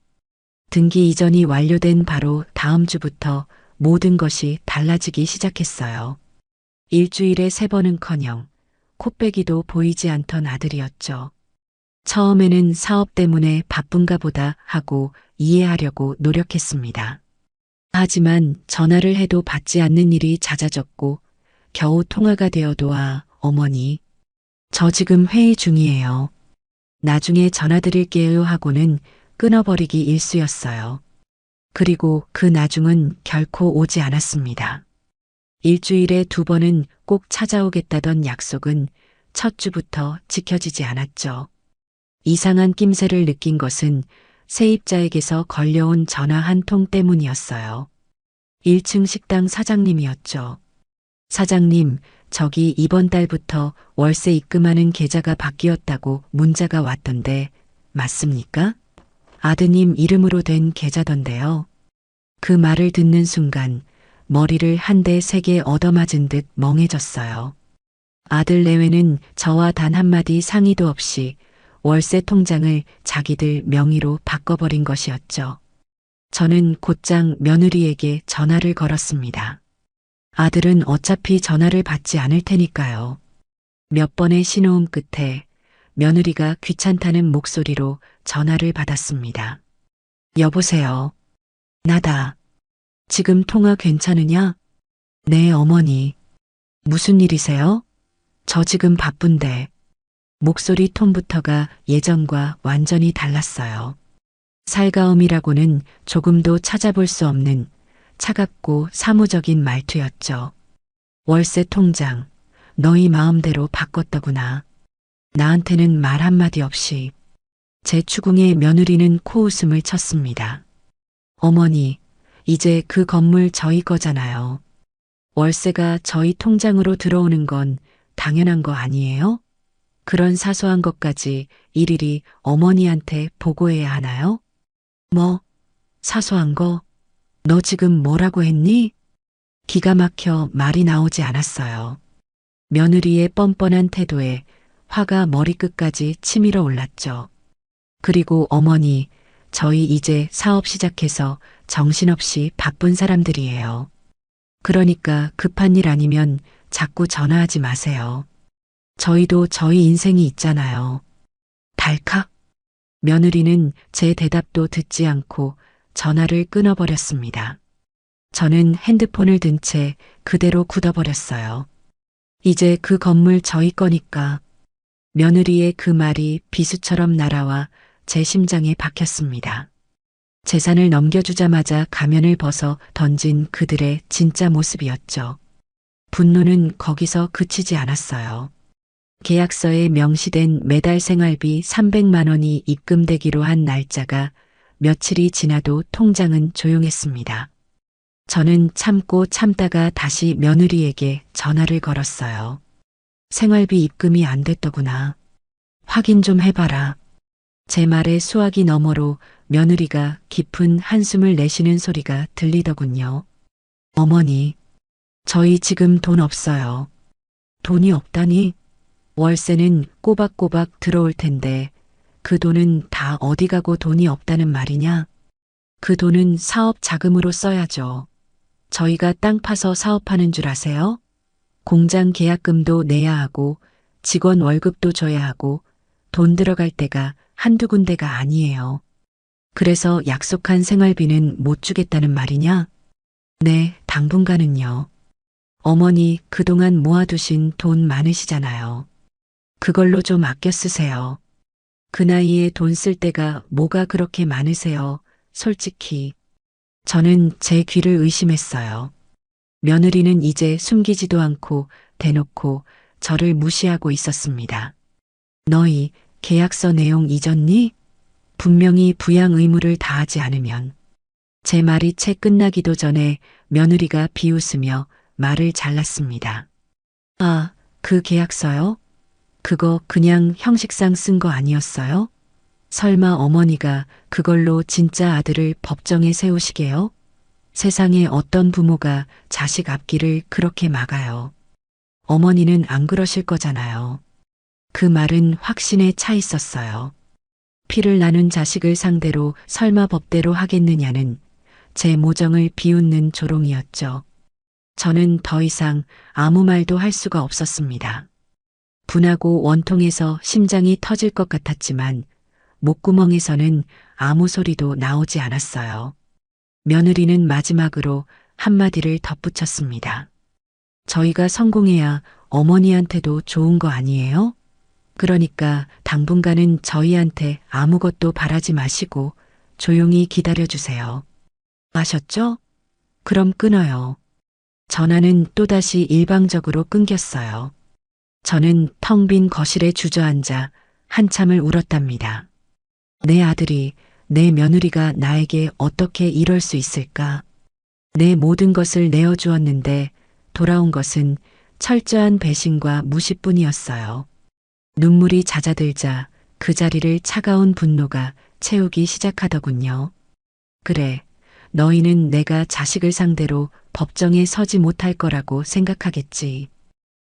Speaker 1: 등기 이전이 완료된 바로 다음 주부터 모든 것이 달라지기 시작했어요. 일주일에 3번은커녕 코빼기도 보이지 않던 아들이었죠. 처음에는 사업 때문에 바쁜가 보다 하고 이해하려고 노력했습니다. 하지만 전화를 해도 받지 않는 일이 잦아졌고 겨우 통화가 되어도 어머니, 저 지금 회의 중이에요. 나중에 전화드릴게요 하고는 끊어버리기 일쑤였어요. 그리고 그 나중은 결코 오지 않았습니다. 일주일에 2번은 꼭 찾아오겠다던 약속은 첫 주부터 지켜지지 않았죠. 이상한 낌새를 느낀 것은 세입자에게서 걸려온 전화 한 통 때문이었어요. 1층 식당 사장님이었죠. 사장님, 저기 이번 달부터 월세 입금하는 계좌가 바뀌었다고 문자가 왔던데 맞습니까? 아드님 이름으로 된 계좌던데요. 그 말을 듣는 순간 머리를 한 대 세게 얻어맞은 듯 멍해졌어요. 아들 내외는 저와 단 한마디 상의도 없이 월세 통장을 자기들 명의로 바꿔버린 것이었죠. 저는 곧장 며느리에게 전화를 걸었습니다. 아들은 어차피 전화를 받지 않을 테니까요. 몇 번의 신호음 끝에 며느리가 귀찮다는 목소리로 전화를 받았습니다. 여보세요. 나다. 지금 통화 괜찮으냐? 네, 어머니. 무슨 일이세요? 저 지금 바쁜데. 목소리 톤부터가 예전과 완전히 달랐어요. 살가움이라고는 조금도 찾아볼 수 없는 차갑고 사무적인 말투였죠. 월세 통장, 너희 마음대로 바꿨더구나. 나한테는 말 한마디 없이. 제 추궁에 며느리는 코웃음을 쳤습니다. 어머니, 이제 그 건물 저희 거잖아요. 월세가 저희 통장으로 들어오는 건 당연한 거 아니에요? 그런 사소한 것까지 일일이 어머니한테 보고해야 하나요? 뭐, 사소한 거? 너 지금 뭐라고 했니? 기가 막혀 말이 나오지 않았어요. 며느리의 뻔뻔한 태도에 화가 머리끝까지 치밀어 올랐죠. 그리고 어머니, 저희 이제 사업 시작해서 정신없이 바쁜 사람들이에요. 그러니까 급한 일 아니면 자꾸 전화하지 마세요. 저희도 저희 인생이 있잖아요. 달칵. 며느리는 제 대답도 듣지 않고 전화를 끊어버렸습니다. 저는 핸드폰을 든 채 그대로 굳어버렸어요. 이제 그 건물 저희 거니까. 며느리의 그 말이 비수처럼 날아와 제 심장에 박혔습니다. 재산을 넘겨주자마자 가면을 벗어 던진 그들의 진짜 모습이었죠. 분노는 거기서 그치지 않았어요. 계약서에 명시된 매달 생활비 300만 원이 입금되기로 한 날짜가 며칠이 지나도 통장은 조용했습니다. 저는 참고 참다가 다시 며느리에게 전화를 걸었어요. 생활비 입금이 안 됐더구나. 확인 좀 해봐라. 제 말에 수화기 너머로 며느리가 깊은 한숨을 내쉬는 소리가 들리더군요. 어머니, 저희 지금 돈 없어요. 돈이 없다니? 월세는 꼬박꼬박 들어올 텐데 그 돈은 다 어디 가고 돈이 없다는 말이냐? 그 돈은 사업 자금으로 써야죠. 저희가 땅 파서 사업하는 줄 아세요? 공장 계약금도 내야 하고 직원 월급도 줘야 하고 돈 들어갈 때가 한두 군데가 아니에요. 그래서 약속한 생활비는 못 주겠다는 말이냐? 네, 당분간은요. 어머니 그동안 모아두신 돈 많으시잖아요. 그걸로 좀 아껴 쓰세요. 그 나이에 돈 쓸 때가 뭐가 그렇게 많으세요, 솔직히. 저는 제 귀를 의심했어요. 며느리는 이제 숨기지도 않고 대놓고 저를 무시하고 있었습니다. 너희 계약서 내용 잊었니? 분명히 부양 의무를 다하지 않으면. 제 말이 채 끝나기도 전에 며느리가 비웃으며 말을 잘랐습니다. 아, 그 계약서요? 그거 그냥 형식상 쓴 거 아니었어요? 설마 어머니가 그걸로 진짜 아들을 법정에 세우시게요? 세상에 어떤 부모가 자식 앞길을 그렇게 막아요. 어머니는 안 그러실 거잖아요. 그 말은 확신에 차 있었어요. 피를 나눈 자식을 상대로 설마 법대로 하겠느냐는 제 모정을 비웃는 조롱이었죠. 저는 더 이상 아무 말도 할 수가 없었습니다. 분하고 원통해서 심장이 터질 것 같았지만 목구멍에서는 아무 소리도 나오지 않았어요. 며느리는 마지막으로 한마디를 덧붙였습니다. 저희가 성공해야 어머니한테도 좋은 거 아니에요? 그러니까 당분간은 저희한테 아무것도 바라지 마시고 조용히 기다려주세요. 아셨죠? 그럼 끊어요. 전화는 또다시 일방적으로 끊겼어요. 저는 텅 빈 거실에 주저앉아 한참을 울었답니다. 내 아들이, 내 며느리가 나에게 어떻게 이럴 수 있을까? 내 모든 것을 내어주었는데 돌아온 것은 철저한 배신과 무시뿐이었어요. 눈물이 잦아들자 그 자리를 차가운 분노가 채우기 시작하더군요. 그래, 너희는 내가 자식을 상대로 법정에 서지 못할 거라고 생각하겠지.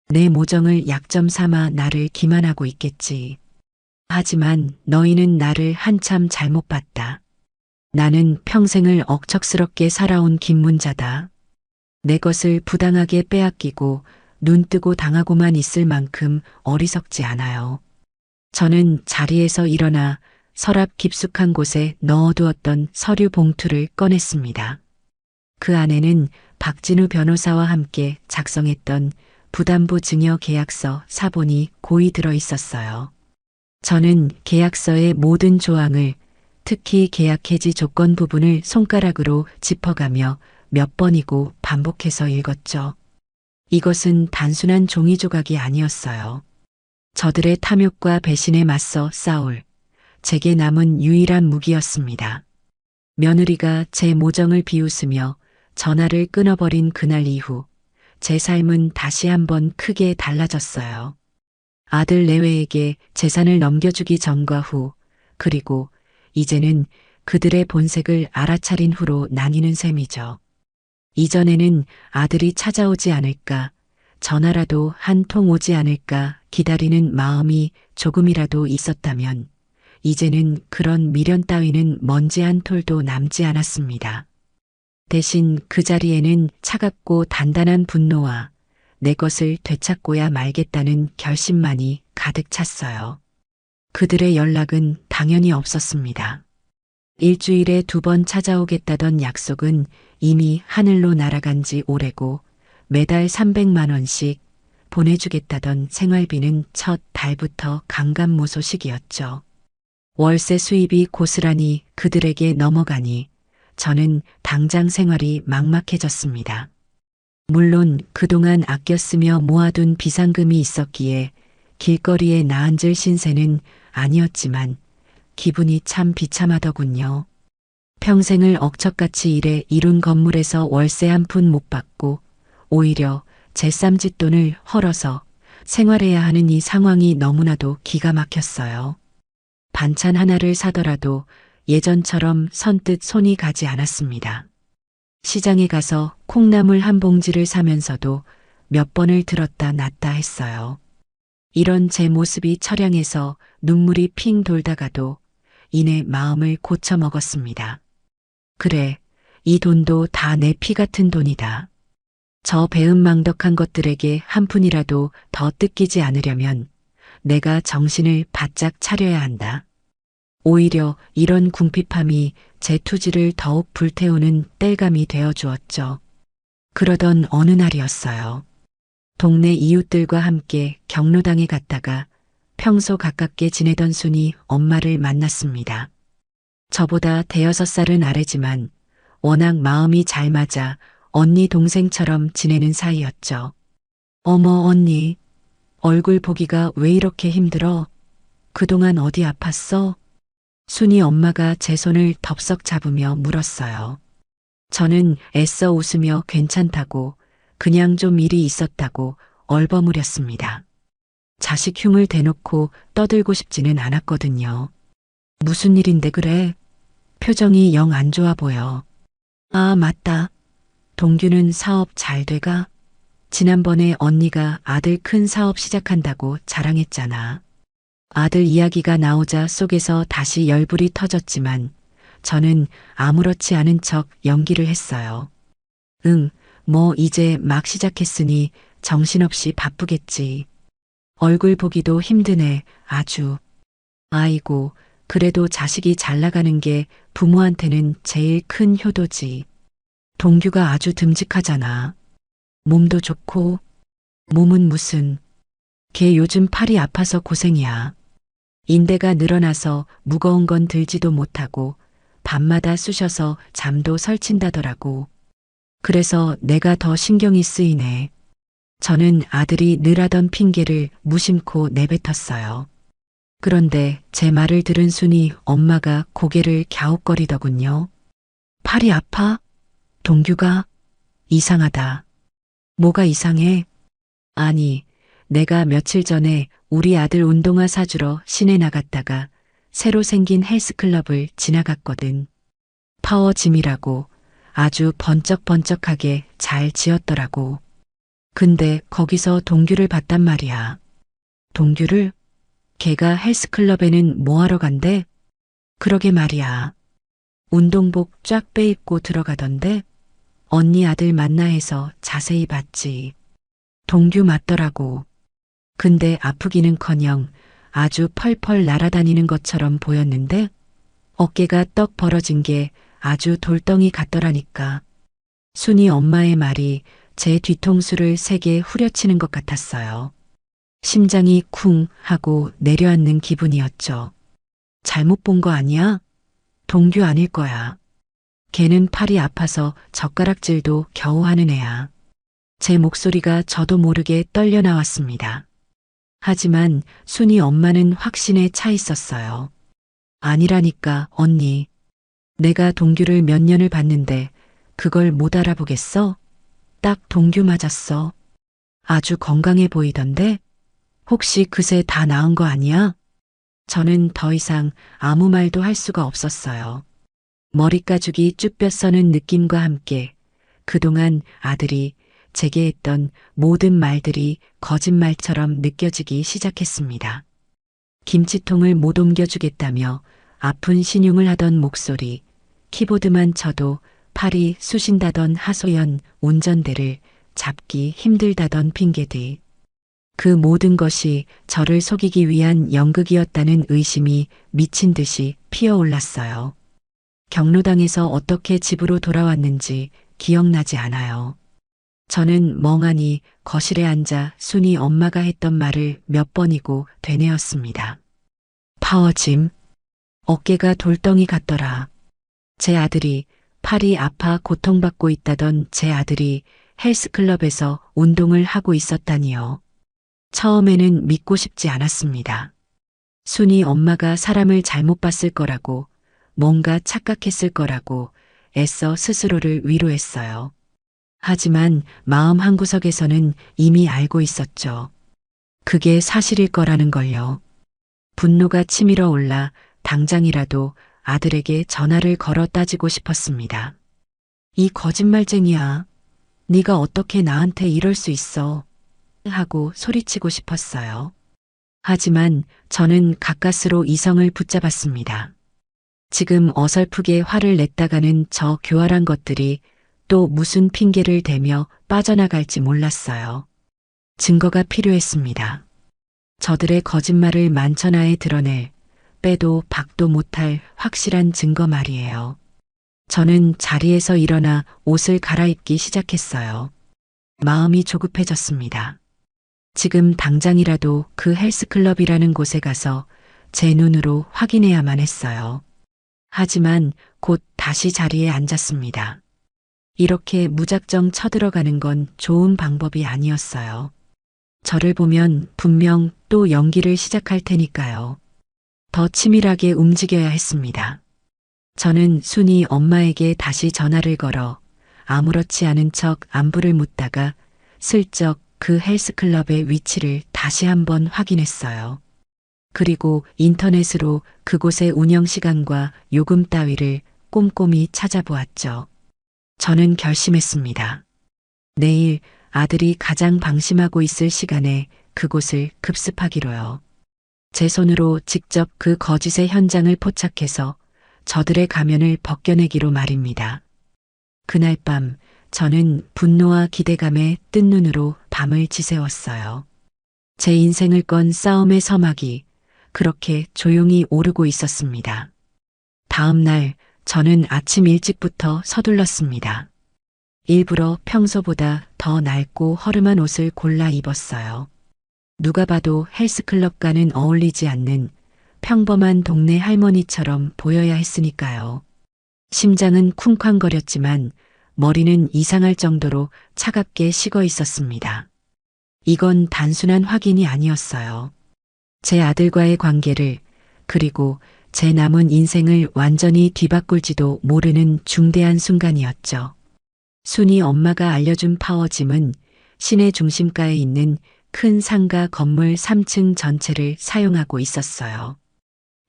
Speaker 1: 내 모정을 약점 삼아 나를 기만하고 있겠지. 하지만 너희는 나를 한참 잘못 봤다. 나는 평생을 억척스럽게 살아온 김문자다. 내 것을 부당하게 빼앗기고 눈 뜨고 당하고만 있을 만큼 어리석지 않아요. 저는 자리에서 일어나 서랍 깊숙한 곳에 넣어두었던 서류 봉투를 꺼냈습니다. 그 안에는 박진우 변호사와 함께 작성했던 부담부 증여 계약서 사본이 고이 들어 있었어요. 저는 계약서의 모든 조항을, 특히 계약 해지 조건 부분을 손가락으로 짚어가며 몇 번이고 반복해서 읽었죠. 이것은 단순한 종이 조각이 아니었어요. 저들의 탐욕과 배신에 맞서 싸울 제게 남은 유일한 무기였습니다. 며느리가 제 모정을 비웃으며 전화를 끊어버린 그날 이후 제 삶은 다시 한번 크게 달라졌어요. 아들 내외에게 재산을 넘겨주기 전과 후, 그리고 이제는 그들의 본색을 알아차린 후로 나뉘는 셈이죠. 이전에는 아들이 찾아오지 않을까, 전화라도 한 통 오지 않을까 기다리는 마음이 조금이라도 있었다면, 이제는 그런 미련 따위는 먼지 한 톨도 남지 않았습니다. 대신 그 자리에는 차갑고 단단한 분노와 내 것을 되찾고야 말겠다는 결심만이 가득 찼어요. 그들의 연락은 당연히 없었습니다. 일주일에 2번 찾아오겠다던 약속은 이미 하늘로 날아간 지 오래고 매달 300만 원씩 보내주겠다던 생활비는 첫 달부터 강간무소식이었죠. 월세 수입이 고스란히 그들에게 넘어가니 저는 당장 생활이 막막해졌습니다. 물론 그동안 아껴 쓰며 모아둔 비상금이 있었기에 길거리에 나앉을 신세는 아니었지만 기분이 참 비참하더군요. 평생을 억척같이 일해 이룬 건물에서 월세 한 푼 못 받고 오히려 제 쌈짓돈을 헐어서 생활해야 하는 이 상황이 너무나도 기가 막혔어요. 반찬 하나를 사더라도 예전처럼 선뜻 손이 가지 않았습니다. 시장에 가서 콩나물 한 봉지를 사면서도 몇 번을 들었다 놨다 했어요. 이런 제 모습이 처량해서 눈물이 핑 돌다가도 이내 마음을 고쳐 먹었습니다. 그래, 이 돈도 다 내 피 같은 돈이다. 저 배은망덕한 것들에게 한 푼이라도 더 뜯기지 않으려면 내가 정신을 바짝 차려야 한다. 오히려 이런 궁핍함이 제 투지를 더욱 불태우는 땔감이 되어 주었죠. 그러던 어느 날이었어요. 동네 이웃들과 함께 경로당에 갔다가 평소 가깝게 지내던 순이 엄마를 만났습니다. 저보다 대여섯 살은 아래지만 워낙 마음이 잘 맞아 언니 동생처럼 지내는 사이였죠. 어머 언니, 얼굴 보기가 왜 이렇게 힘들어? 그동안 어디 아팠어? 순이 엄마가 제 손을 덥석 잡으며 물었어요. 저는 애써 웃으며 괜찮다고 그냥 좀 일이 있었다고 얼버무렸습니다. 자식 흉을 대놓고 떠들고 싶지는 않았거든요. 무슨 일인데 그래? 표정이 영 안 좋아 보여. 아, 맞다. 동규는 사업 잘 돼가? 지난번에 언니가 아들 큰 사업 시작한다고 자랑했잖아. 아들 이야기가 나오자 속에서 다시 열불이 터졌지만 저는 아무렇지 않은 척 연기를 했어요. 응, 뭐 이제 막 시작했으니 정신없이 바쁘겠지. 얼굴 보기도 힘드네, 아주. 아이고, 그래도 자식이 잘 나가는 게 부모한테는 제일 큰 효도지. 동규가 아주 듬직하잖아. 몸도 좋고. 몸은 무슨. 걔 요즘 팔이 아파서 고생이야. 인대가 늘어나서 무거운 건 들지도 못하고 밤마다 쑤셔서 잠도 설친다더라고. 그래서 내가 더 신경이 쓰이네. 저는 아들이 늘 하던 핑계를 무심코 내뱉었어요. 그런데 제 말을 들은 순이 엄마가 고개를 갸웃거리더군요. 팔이 아파? 동규가? 이상하다. 뭐가 이상해? 아니, 내가 며칠 전에 우리 아들 운동화 사주러 시내 나갔다가 새로 생긴 헬스클럽을 지나갔거든. 파워짐이라고 아주 번쩍번쩍하게 잘 지었더라고. 근데 거기서 동규를 봤단 말이야. 동규를? 걔가 헬스클럽에는 뭐하러 간대? 그러게 말이야. 운동복 쫙 빼입고 들어가던데 언니 아들 만나 해서 자세히 봤지. 동규 맞더라고. 근데 아프기는커녕 아주 펄펄 날아다니는 것처럼 보였는데 어깨가 떡 벌어진 게 아주 돌덩이 같더라니까. 순이 엄마의 말이 제 뒤통수를 세게 후려치는 것 같았어요. 심장이 쿵 하고 내려앉는 기분이었죠. 잘못 본 거 아니야? 동규 아닐 거야. 걔는 팔이 아파서 젓가락질도 겨우 하는 애야. 제 목소리가 저도 모르게 떨려 나왔습니다. 하지만 순이 엄마는 확신에 차 있었어요. 아니라니까 언니. 내가 동규를 몇 년을 봤는데 그걸 못 알아보겠어? 딱 동규 맞았어. 아주 건강해 보이던데? 혹시 그새 다 나은 거 아니야? 저는 더 이상 아무 말도 할 수가 없었어요. 머리가죽이 쭈뼛 서는 느낌과 함께 그동안 아들이 제게 했던 모든 말들이 거짓말처럼 느껴지기 시작했습니다. 김치통을 못 옮겨주겠다며 아픈 신용을 하던 목소리, 키보드만 쳐도 팔이 쑤신다던 하소연 운전대를 잡기 힘들다던 핑계들. 그 모든 것이 저를 속이기 위한 연극이었다는 의심이 미친 듯이 피어올랐어요. 경로당에서 어떻게 집으로 돌아왔는지 기억나지 않아요. 저는 멍하니 거실에 앉아 순이 엄마가 했던 말을 몇 번이고 되뇌었습니다. 파워짐, 어깨가 돌덩이 같더라. 제 아들이 팔이 아파 고통받고 있다던 제 아들이 헬스클럽에서 운동을 하고 있었다니요. 처음에는 믿고 싶지 않았습니다. 순이 엄마가 사람을 잘못 봤을 거라고, 뭔가 착각했을 거라고 애써 스스로를 위로했어요. 하지만 마음 한구석에서는 이미 알고 있었죠. 그게 사실일 거라는 걸요. 분노가 치밀어 올라 당장이라도 아들에게 전화를 걸어 따지고 싶었습니다. 이 거짓말쟁이야. 네가 어떻게 나한테 이럴 수 있어. 하고 소리치고 싶었어요. 하지만 저는 가까스로 이성을 붙잡았습니다. 지금 어설프게 화를 냈다가는 저 교활한 것들이 또 무슨 핑계를 대며 빠져나갈지 몰랐어요. 증거가 필요했습니다. 저들의 거짓말을 만천하에 드러낼 빼도 박도 못할 확실한 증거 말이에요. 저는 자리에서 일어나 옷을 갈아입기 시작했어요. 마음이 조급해졌습니다. 지금 당장이라도 그 헬스클럽이라는 곳에 가서 제 눈으로 확인해야만 했어요. 하지만 곧 다시 자리에 앉았습니다. 이렇게 무작정 쳐들어가는 건 좋은 방법이 아니었어요. 저를 보면 분명 또 연기를 시작할 테니까요. 더 치밀하게 움직여야 했습니다. 저는 순이 엄마에게 다시 전화를 걸어 아무렇지 않은 척 안부를 묻다가 슬쩍 그 헬스클럽의 위치를 다시 한번 확인했어요. 그리고 인터넷으로 그곳의 운영 시간과 요금 따위를 꼼꼼히 찾아보았죠. 저는 결심했습니다. 내일 아들이 가장 방심하고 있을 시간에 그곳을 급습하기로요. 제 손으로 직접 그 거짓의 현장을 포착해서 저들의 가면을 벗겨내기로 말입니다. 그날 밤 저는 분노와 기대감에 뜬 눈으로 밤을 지새웠어요. 제 인생을 건 싸움의 서막이 그렇게 조용히 오르고 있었습니다. 다음 날 저는 아침 일찍부터 서둘렀습니다. 일부러 평소보다 더 낡고 허름한 옷을 골라 입었어요. 누가 봐도 헬스클럽과는 어울리지 않는 평범한 동네 할머니처럼 보여야 했으니까요. 심장은 쿵쾅거렸지만 머리는 이상할 정도로 차갑게 식어 있었습니다. 이건 단순한 확인이 아니었어요. 제 아들과의 관계를 그리고 제 남은 인생을 완전히 뒤바꿀지도 모르는 중대한 순간이었죠. 순이 엄마가 알려준 파워짐은 시내 중심가에 있는 큰 상가 건물 3층 전체를 사용하고 있었어요.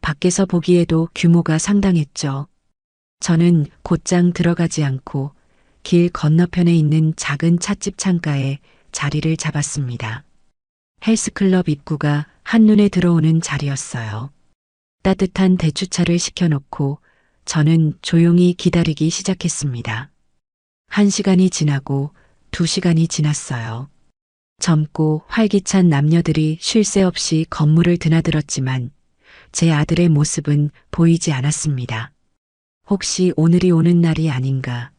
Speaker 1: 밖에서 보기에도 규모가 상당했죠. 저는 곧장 들어가지 않고 길 건너편에 있는 작은 찻집 창가에 자리를 잡았습니다. 헬스클럽 입구가 한눈에 들어오는 자리였어요. 따뜻한 대추차를 시켜놓고 저는 조용히 기다리기 시작했습니다. 1시간이 지나고 2시간이 지났어요. 젊고 활기찬 남녀들이 쉴 새 없이 건물을 드나들었지만 제 아들의 모습은 보이지 않았습니다. 혹시 오늘이 오는 날이 아닌가,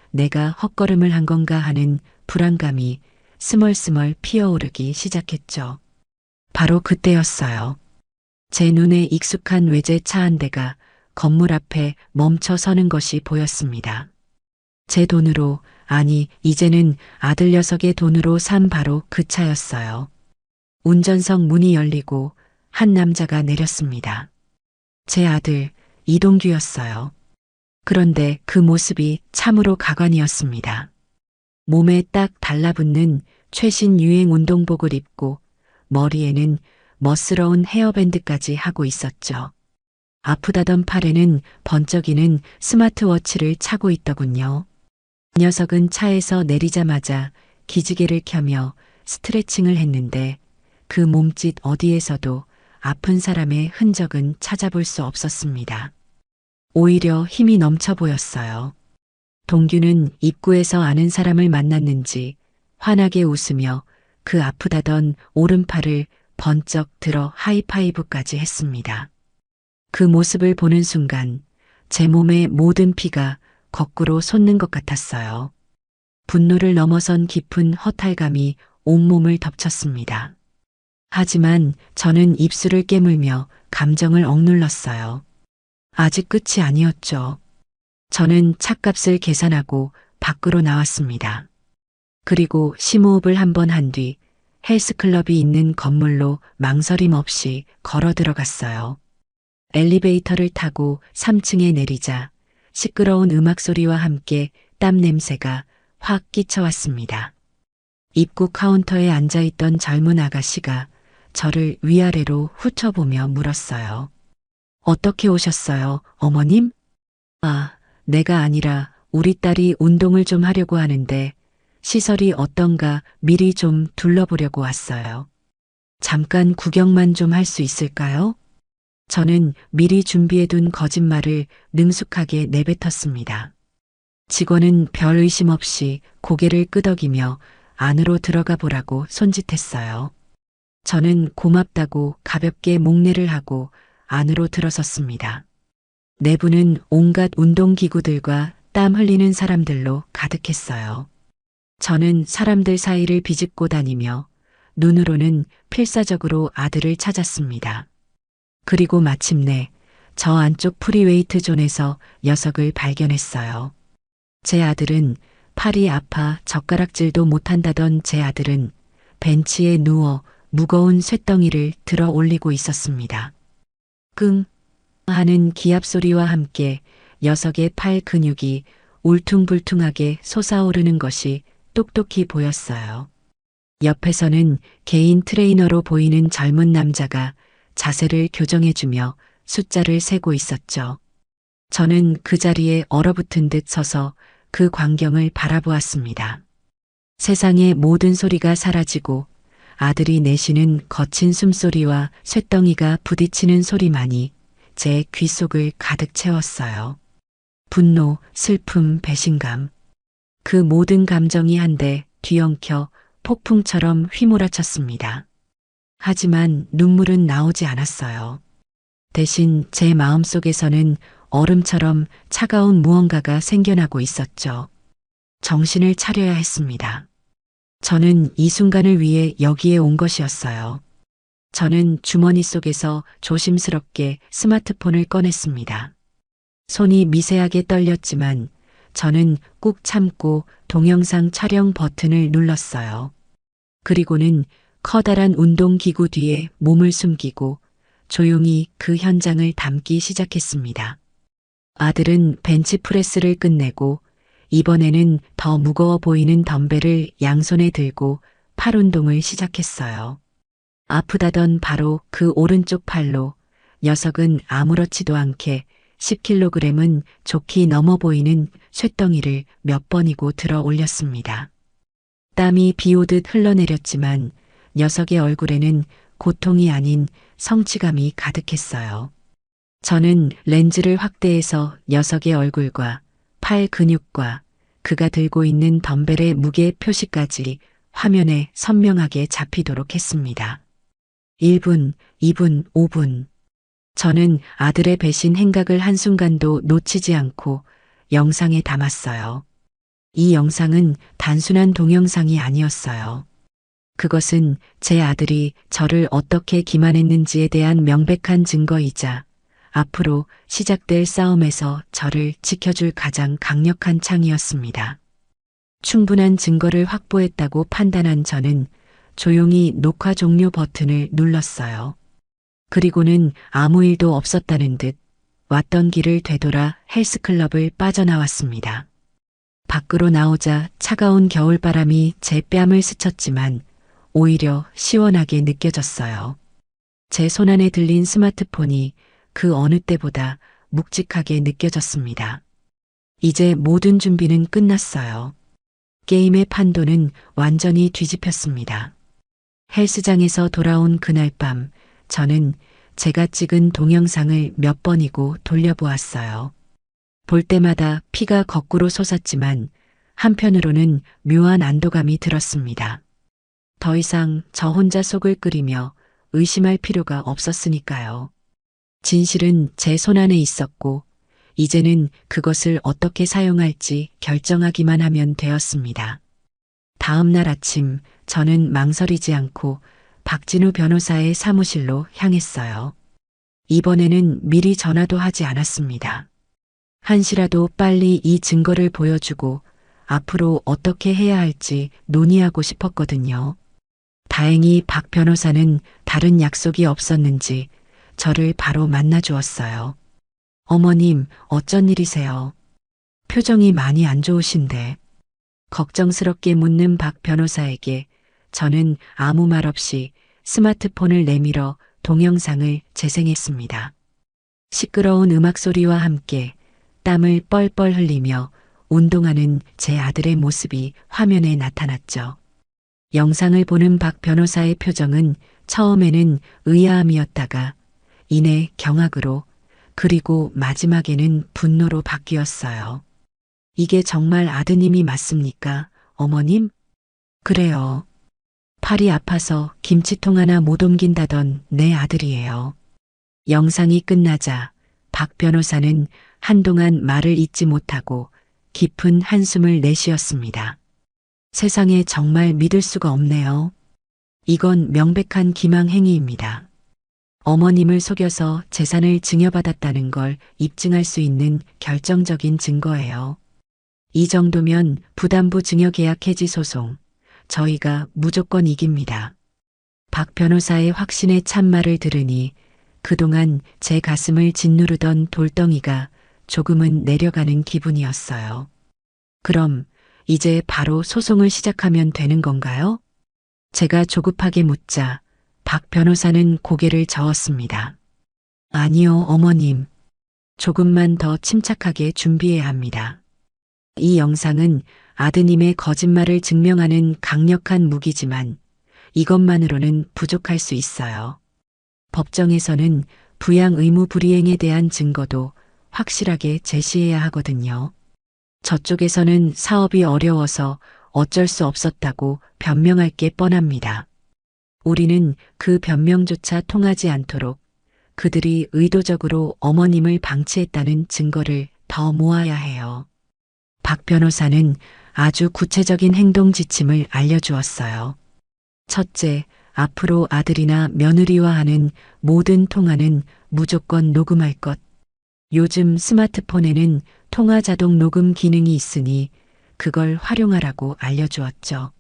Speaker 1: 내가 헛걸음을 한 건가 하는 불안감이 스멀스멀 피어오르기 시작했죠. 바로 그때였어요. 제 눈에 익숙한 외제차 한 대가 건물 앞에 멈춰 서는 것이 보였습니다. 제 돈으로, 아니 이제는 아들 녀석의 돈으로 산 바로 그 차였어요. 운전석 문이 열리고 한 남자가 내렸습니다. 제 아들 이동규였어요. 그런데 그 모습이 참으로 가관이었습니다. 몸에 딱 달라붙는 최신 유행 운동복을 입고 머리에는 멋스러운 헤어밴드까지 하고 있었죠. 아프다던 팔에는 번쩍이는 스마트워치를 차고 있더군요. 녀석은 차에서 내리자마자 기지개를 켜며 스트레칭을 했는데 그 몸짓 어디에서도 아픈 사람의 흔적은 찾아볼 수 없었습니다. 오히려 힘이 넘쳐 보였어요. 동규는 입구에서 아는 사람을 만났는지 환하게 웃으며 그 아프다던 오른팔을 번쩍 들어 하이파이브까지 했습니다. 그 모습을 보는 순간 제 몸의 모든 피가 거꾸로 솟는 것 같았어요. 분노를 넘어선 깊은 허탈감이 온몸을 덮쳤습니다. 하지만 저는 입술을 깨물며 감정을 억눌렀어요. 아직 끝이 아니었죠. 저는 차값을 계산하고 밖으로 나왔습니다. 그리고 심호흡을 한 번 한 뒤 헬스클럽이 있는 건물로 망설임 없이 걸어 들어갔어요. 엘리베이터를 타고 3층에 내리자 시끄러운 음악 소리와 함께 땀 냄새가 확 끼쳐왔습니다. 입구 카운터에 앉아있던 젊은 아가씨가 저를 위아래로 훑어보며 물었어요. 어떻게 오셨어요, 어머님? 아, 내가 아니라 우리 딸이 운동을 좀 하려고 하는데 시설이 어떤가 미리 좀 둘러보려고 왔어요. 잠깐 구경만 좀 할 수 있을까요? 저는 미리 준비해둔 거짓말을 능숙하게 내뱉었습니다. 직원은 별 의심 없이 고개를 끄덕이며 안으로 들어가 보라고 손짓했어요. 저는 고맙다고 가볍게 목례를 하고 안으로 들어섰습니다. 내부는 온갖 운동기구들과 땀 흘리는 사람들로 가득했어요. 저는 사람들 사이를 비집고 다니며 눈으로는 필사적으로 아들을 찾았습니다. 그리고 마침내 저 안쪽 프리웨이트 존에서 녀석을 발견했어요. 제 아들은 팔이 아파 젓가락질도 못한다던 제 아들은 벤치에 누워 무거운 쇳덩이를 들어 올리고 있었습니다. 끙 하는 기합 소리와 함께 녀석의 팔 근육이 울퉁불퉁하게 솟아오르는 것이 똑똑히 보였어요. 옆에서는 개인 트레이너로 보이는 젊은 남자가 자세를 교정해주며 숫자를 세고 있었죠. 저는 그 자리에 얼어붙은 듯 서서 그 광경을 바라보았습니다. 세상의 모든 소리가 사라지고 아들이 내쉬는 거친 숨소리와 쇳덩이가 부딪히는 소리만이 제 귓속을 가득 채웠어요. 분노, 슬픔, 배신감. 그 모든 감정이 한데 뒤엉켜 폭풍처럼 휘몰아쳤습니다. 하지만 눈물은 나오지 않았어요. 대신 제 마음속에서는 얼음처럼 차가운 무언가가 생겨나고 있었죠. 정신을 차려야 했습니다. 저는 이 순간을 위해 여기에 온 것이었어요. 저는 주머니 속에서 조심스럽게 스마트폰을 꺼냈습니다. 손이 미세하게 떨렸지만 저는 꾹 참고 동영상 촬영 버튼을 눌렀어요. 그리고는 커다란 운동기구 뒤에 몸을 숨기고 조용히 그 현장을 담기 시작했습니다. 아들은 벤치프레스를 끝내고 이번에는 더 무거워 보이는 덤벨을 양손에 들고 팔 운동을 시작했어요. 아프다던 바로 그 오른쪽 팔로 녀석은 아무렇지도 않게 10kg은 좋게 넘어 보이는 쇳덩이를 몇 번이고 들어 올렸습니다. 땀이 비오듯 흘러내렸지만 녀석의 얼굴에는 고통이 아닌 성취감이 가득했어요. 저는 렌즈를 확대해서 녀석의 얼굴과 팔 근육과 그가 들고 있는 덤벨의 무게 표시까지 화면에 선명하게 잡히도록 했습니다. 1분, 2분, 5분. 저는 아들의 배신 행각을 한순간도 놓치지 않고 영상에 담았어요. 이 영상은 단순한 동영상이 아니었어요. 그것은 제 아들이 저를 어떻게 기만했는지에 대한 명백한 증거이자 앞으로 시작될 싸움에서 저를 지켜줄 가장 강력한 창이었습니다. 충분한 증거를 확보했다고 판단한 저는 조용히 녹화 종료 버튼을 눌렀어요. 그리고는 아무 일도 없었다는 듯 왔던 길을 되돌아 헬스클럽을 빠져나왔습니다. 밖으로 나오자 차가운 겨울바람이 제 뺨을 스쳤지만 오히려 시원하게 느껴졌어요. 제 손안에 들린 스마트폰이 그 어느 때보다 묵직하게 느껴졌습니다. 이제 모든 준비는 끝났어요. 게임의 판도는 완전히 뒤집혔습니다. 헬스장에서 돌아온 그날 밤 저는 제가 찍은 동영상을 몇 번이고 돌려보았어요. 볼 때마다 피가 거꾸로 솟았지만 한편으로는 묘한 안도감이 들었습니다. 더 이상 저 혼자 속을 끓이며 의심할 필요가 없었으니까요. 진실은 제 손안에 있었고 이제는 그것을 어떻게 사용할지 결정하기만 하면 되었습니다. 다음 날 아침 저는 망설이지 않고 박진우 변호사의 사무실로 향했어요. 이번에는 미리 전화도 하지 않았습니다. 한시라도 빨리 이 증거를 보여주고 앞으로 어떻게 해야 할지 논의하고 싶었거든요. 다행히 박 변호사는 다른 약속이 없었는지 저를 바로 만나 주었어요. 어머님, 어쩐 일이세요? 표정이 많이 안 좋으신데. 걱정스럽게 묻는 박 변호사에게 저는 아무 말 없이 스마트폰을 내밀어 동영상을 재생했습니다. 시끄러운 음악 소리와 함께 땀을 뻘뻘 흘리며 운동하는 제 아들의 모습이 화면에 나타났죠. 영상을 보는 박 변호사의 표정은 처음에는 의아함이었다가 이내 경악으로 그리고 마지막에는 분노로 바뀌었어요. 이게 정말 아드님이 맞습니까, 어머님? 그래요. 팔이 아파서 김치통 하나 못 옮긴다던 내 아들이에요. 영상이 끝나자 박 변호사는 한동안 말을 잇지 못하고 깊은 한숨을 내쉬었습니다. 세상에 정말 믿을 수가 없네요. 이건 명백한 기망행위입니다. 어머님을 속여서 재산을 증여받았다는 걸 입증할 수 있는 결정적인 증거예요. 이 정도면 부담부 증여계약 해지 소송, 저희가 무조건 이깁니다. 박 변호사의 확신의 참말을 들으니 그동안 제 가슴을 짓누르던 돌덩이가 조금은 내려가는 기분이었어요. 그럼 이제 바로 소송을 시작하면 되는 건가요? 제가 조급하게 묻자 박 변호사는 고개를 저었습니다. 아니요, 어머님. 조금만 더 침착하게 준비해야 합니다. 이 영상은 아드님의 거짓말을 증명하는 강력한 무기지만 이것만으로는 부족할 수 있어요. 법정에서는 부양 의무 불이행에 대한 증거도 확실하게 제시해야 하거든요. 저쪽에서는 사업이 어려워서 어쩔 수 없었다고 변명할 게 뻔합니다. 우리는 그 변명조차 통하지 않도록 그들이 의도적으로 어머님을 방치했다는 증거를 더 모아야 해요. 박 변호사는 아주 구체적인 행동 지침을 알려주었어요. 첫째, 앞으로 아들이나 며느리와 하는 모든 통화는 무조건 녹음할 것. 요즘 스마트폰에는 통화 자동 녹음 기능이 있으니 그걸 활용하라고 알려주었죠.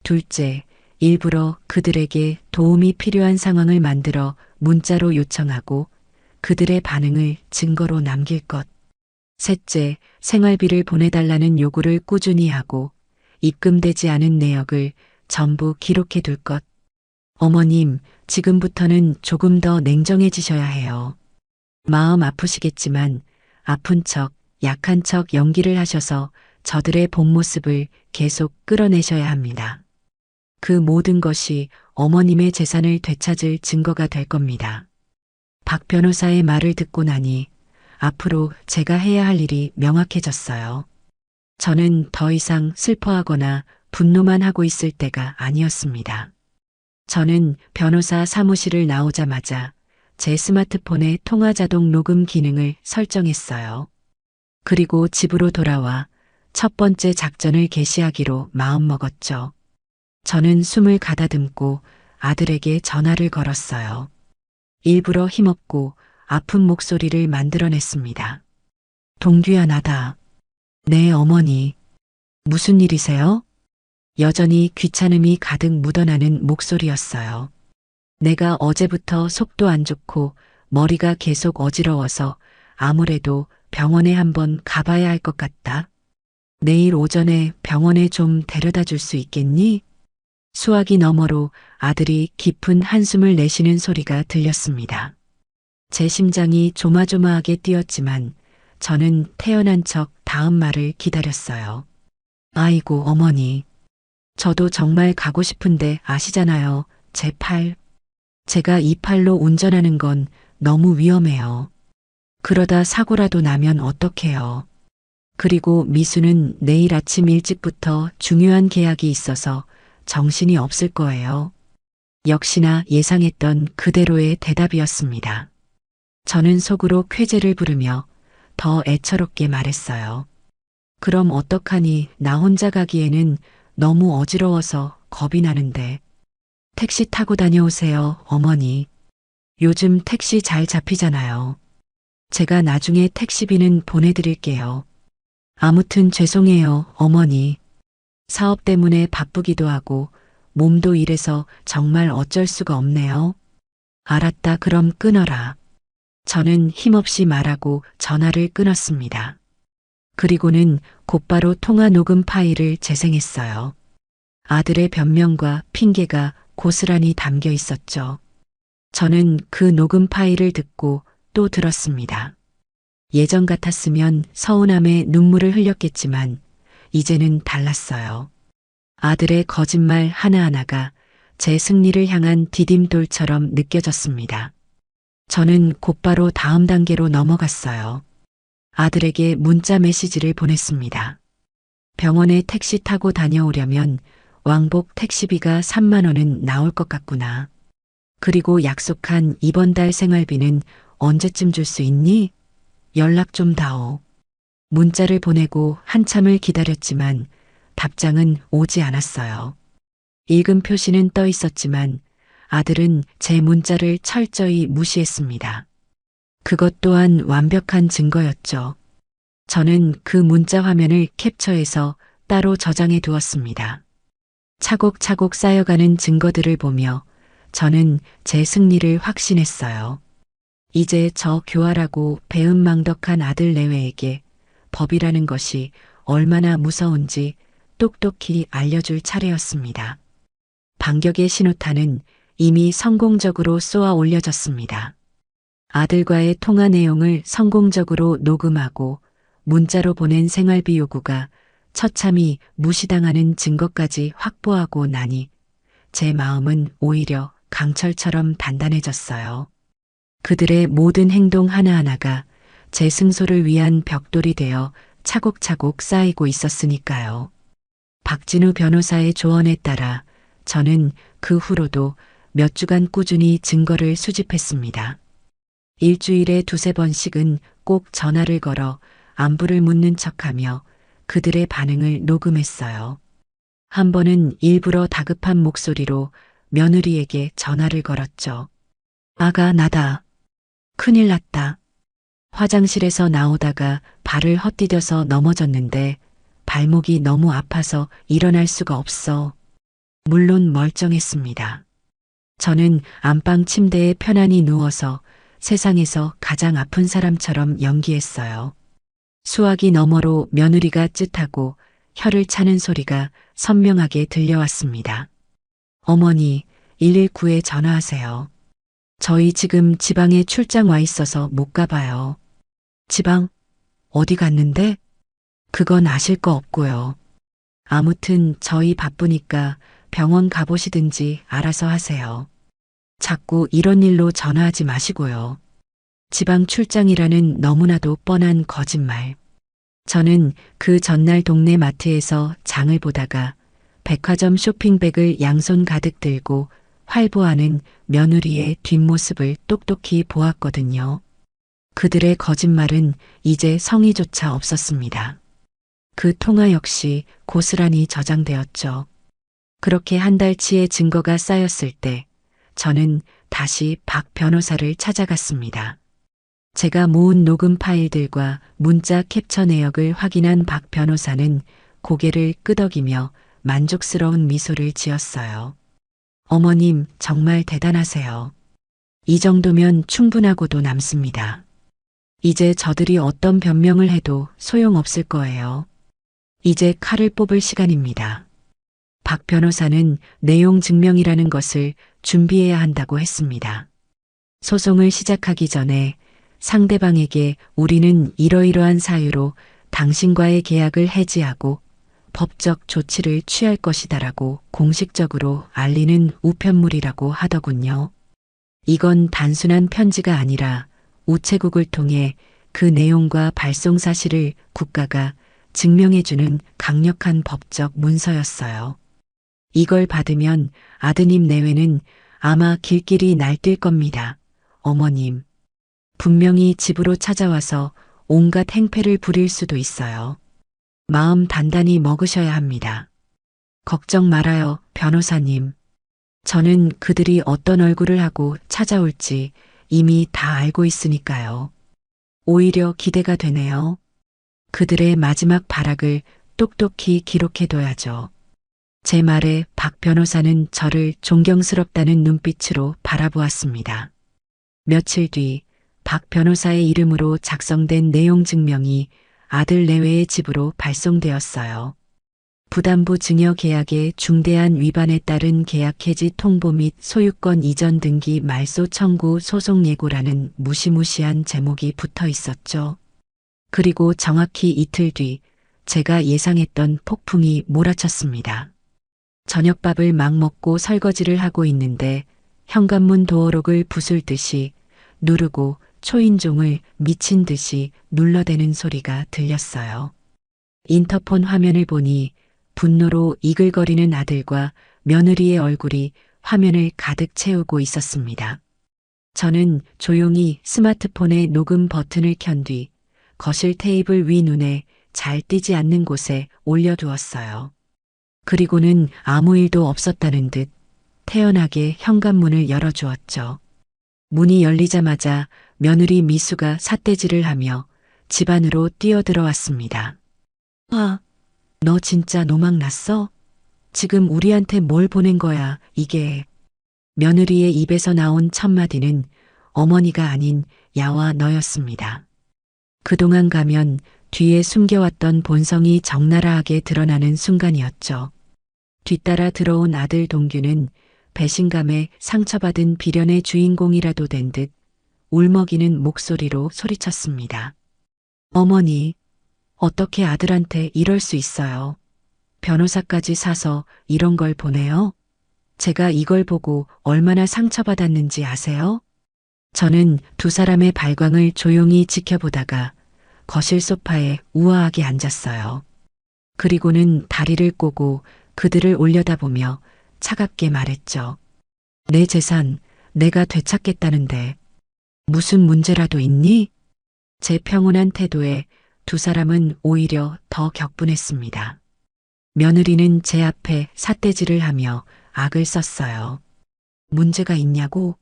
Speaker 1: 둘째, 일부러 그들에게 도움이 필요한 상황을 만들어 문자로 요청하고 그들의 반응을 증거로 남길 것. 셋째, 생활비를 보내달라는 요구를 꾸준히 하고 입금되지 않은 내역을 전부 기록해 둘 것. 어머님, 지금부터는 조금 더 냉정해지셔야 해요. 마음 아프시겠지만 아픈 척, 약한 척 연기를 하셔서 저들의 본 모습을 계속 끌어내셔야 합니다. 그 모든 것이 어머님의 재산을 되찾을 증거가 될 겁니다. 박 변호사의 말을 듣고 나니 앞으로 제가 해야 할 일이 명확해졌어요. 저는 더 이상 슬퍼하거나 분노만 하고 있을 때가 아니었습니다. 저는 변호사 사무실을 나오자마자 제 스마트폰에 통화 자동 녹음 기능을 설정했어요. 그리고 집으로 돌아와 첫 번째 작전을 개시하기로 마음먹었죠. 저는 숨을 가다듬고 아들에게 전화를 걸었어요. 일부러 힘없고 아픈 목소리를 만들어냈습니다. 동규야, 나다. 네, 어머니. 무슨 일이세요? 여전히 귀찮음이 가득 묻어나는 목소리였어요. 내가 어제부터 속도 안 좋고 머리가 계속 어지러워서 아무래도 병원에 한번 가봐야 할 것 같다. 내일 오전에 병원에 좀 데려다 줄 수 있겠니? 수화기 너머로 아들이 깊은 한숨을 내쉬는 소리가 들렸습니다. 제 심장이 조마조마하게 뛰었지만 저는 태어난 척 다음 말을 기다렸어요. 아이고, 어머니. 저도 정말 가고 싶은데 아시잖아요. 제 팔. 제가 이 팔로 운전하는 건 너무 위험해요. 그러다 사고라도 나면 어떡해요. 그리고 미수는 내일 아침 일찍부터 중요한 계약이 있어서 정신이 없을 거예요. 역시나 예상했던 그대로의 대답이었습니다. 저는 속으로 쾌재를 부르며 더 애처롭게 말했어요. 그럼 어떡하니, 나 혼자 가기에는 너무 어지러워서 겁이 나는데. 택시 타고 다녀오세요, 어머니. 요즘 택시 잘 잡히잖아요. 제가 나중에 택시비는 보내드릴게요. 아무튼 죄송해요, 어머니. 사업 때문에 바쁘기도 하고 몸도 이래서 정말 어쩔 수가 없네요. 알았다, 그럼 끊어라. 저는 힘없이 말하고 전화를 끊었습니다. 그리고는 곧바로 통화 녹음 파일을 재생했어요. 아들의 변명과 핑계가 고스란히 담겨 있었죠. 저는 그 녹음 파일을 듣고 또 들었습니다. 예전 같았으면 서운함에 눈물을 흘렸겠지만 이제는 달랐어요. 아들의 거짓말 하나하나가 제 승리를 향한 디딤돌처럼 느껴졌습니다. 저는 곧바로 다음 단계로 넘어갔어요. 아들에게 문자 메시지를 보냈습니다. 병원에 택시 타고 다녀오려면 왕복 택시비가 3만 원은 나올 것 같구나. 그리고 약속한 이번 달 생활비는 언제쯤 줄 수 있니? 연락 좀 다오. 문자를 보내고 한참을 기다렸지만 답장은 오지 않았어요. 읽은 표시는 떠 있었지만 아들은 제 문자를 철저히 무시했습니다. 그것 또한 완벽한 증거였죠. 저는 그 문자 화면을 캡처해서 따로 저장해 두었습니다. 차곡차곡 쌓여가는 증거들을 보며 저는 제 승리를 확신했어요. 이제 저 교활하고 배은망덕한 아들 내외에게 법이라는 것이 얼마나 무서운지 똑똑히 알려줄 차례였습니다. 반격의 신호탄은 이미 성공적으로 쏘아 올려졌습니다. 아들과의 통화 내용을 성공적으로 녹음하고 문자로 보낸 생활비 요구가 처참히 무시당하는 증거까지 확보하고 나니 제 마음은 오히려 강철처럼 단단해졌어요. 그들의 모든 행동 하나하나가 제 승소를 위한 벽돌이 되어 차곡차곡 쌓이고 있었으니까요. 박진우 변호사의 조언에 따라 저는 그 후로도 몇 주간 꾸준히 증거를 수집했습니다. 일주일에 두세 번씩은 꼭 전화를 걸어 안부를 묻는 척하며 그들의 반응을 녹음했어요. 한 번은 일부러 다급한 목소리로 며느리에게 전화를 걸었죠. 아가, 나다. 큰일 났다. 화장실에서 나오다가 발을 헛디뎌서 넘어졌는데 발목이 너무 아파서 일어날 수가 없어. 물론 멀쩡했습니다. 저는 안방 침대에 편안히 누워서 세상에서 가장 아픈 사람처럼 연기했어요. 수화기 너머로 며느리가 쯧하고 혀를 차는 소리가 선명하게 들려왔습니다. 어머니, 119에 전화하세요. 저희 지금 지방에 출장 와 있어서 못 가봐요. 지방? 어디 갔는데? 그건 아실 거 없고요. 아무튼 저희 바쁘니까 병원 가보시든지 알아서 하세요. 자꾸 이런 일로 전화하지 마시고요. 지방 출장이라는 너무나도 뻔한 거짓말. 저는 그 전날 동네 마트에서 장을 보다가 백화점 쇼핑백을 양손 가득 들고 활보하는 며느리의 뒷모습을 똑똑히 보았거든요. 그들의 거짓말은 이제 성의조차 없었습니다. 그 통화 역시 고스란히 저장되었죠. 그렇게 한 달치의 증거가 쌓였을 때 저는 다시 박 변호사를 찾아갔습니다. 제가 모은 녹음 파일들과 문자 캡처 내역을 확인한 박 변호사는 고개를 끄덕이며 만족스러운 미소를 지었어요. 어머님, 정말 대단하세요. 이 정도면 충분하고도 남습니다. 이제 저들이 어떤 변명을 해도 소용없을 거예요. 이제 칼을 뽑을 시간입니다. 박 변호사는 내용 증명이라는 것을 준비해야 한다고 했습니다. 소송을 시작하기 전에 상대방에게 우리는 이러이러한 사유로 당신과의 계약을 해지하고 법적 조치를 취할 것이다라고 공식적으로 알리는 우편물이라고 하더군요. 이건 단순한 편지가 아니라 우체국을 통해 그 내용과 발송 사실을 국가가 증명해주는 강력한 법적 문서였어요. 이걸 받으면 아드님 내외는 아마 길길이 날뛸 겁니다. 어머님. 분명히 집으로 찾아와서 온갖 행패를 부릴 수도 있어요. 마음 단단히 먹으셔야 합니다. 걱정 말아요, 변호사님. 저는 그들이 어떤 얼굴을 하고 찾아올지 이미 다 알고 있으니까요. 오히려 기대가 되네요. 그들의 마지막 발악을 똑똑히 기록해둬야죠. 제 말에 박 변호사는 저를 존경스럽다는 눈빛으로 바라보았습니다. 며칠 뒤 박 변호사의 이름으로 작성된 내용 증명이 아들 내외의 집으로 발송되었어요. 부담부 증여 계약의 중대한 위반에 따른 계약 해지 통보 및 소유권 이전 등기 말소 청구 소송 예고라는 무시무시한 제목이 붙어 있었죠. 그리고 정확히 이틀 뒤 제가 예상했던 폭풍이 몰아쳤습니다. 저녁밥을 막 먹고 설거지를 하고 있는데 현관문 도어록을 부술듯이 누르고 초인종을 미친 듯이 눌러대는 소리가 들렸어요. 인터폰 화면을 보니 분노로 이글거리는 아들과 며느리의 얼굴이 화면을 가득 채우고 있었습니다. 저는 조용히 스마트폰의 녹음 버튼을 켠 뒤 거실 테이블 위 눈에 잘 띄지 않는 곳에 올려두었어요. 그리고는 아무 일도 없었다는 듯 태연하게 현관문을 열어주었죠. 문이 열리자마자 며느리 미수가 삿대질을 하며 집 안으로 뛰어들어왔습니다. 아, 너 진짜 노망 났어? 지금 우리한테 뭘 보낸 거야, 이게. 며느리의 입에서 나온 첫 마디는 어머니가 아닌 야와 너였습니다. 그동안 가면 뒤에 숨겨왔던 본성이 적나라하게 드러나는 순간이었죠. 뒤따라 들어온 아들 동규는 배신감에 상처받은 비련의 주인공이라도 된 듯 울먹이는 목소리로 소리쳤습니다. 어머니, 어떻게 아들한테 이럴 수 있어요? 변호사까지 사서 이런 걸 보내요? 제가 이걸 보고 얼마나 상처받았는지 아세요? 저는 두 사람의 발광을 조용히 지켜보다가 거실 소파에 우아하게 앉았어요. 그리고는 다리를 꼬고 그들을 올려다보며 차갑게 말했죠. 내 재산 내가 되찾겠다는데 무슨 문제라도 있니? 제 평온한 태도에 두 사람은 오히려 더 격분했습니다. 며느리는 제 앞에 삿대질을 하며 악을 썼어요. 문제가 있냐고?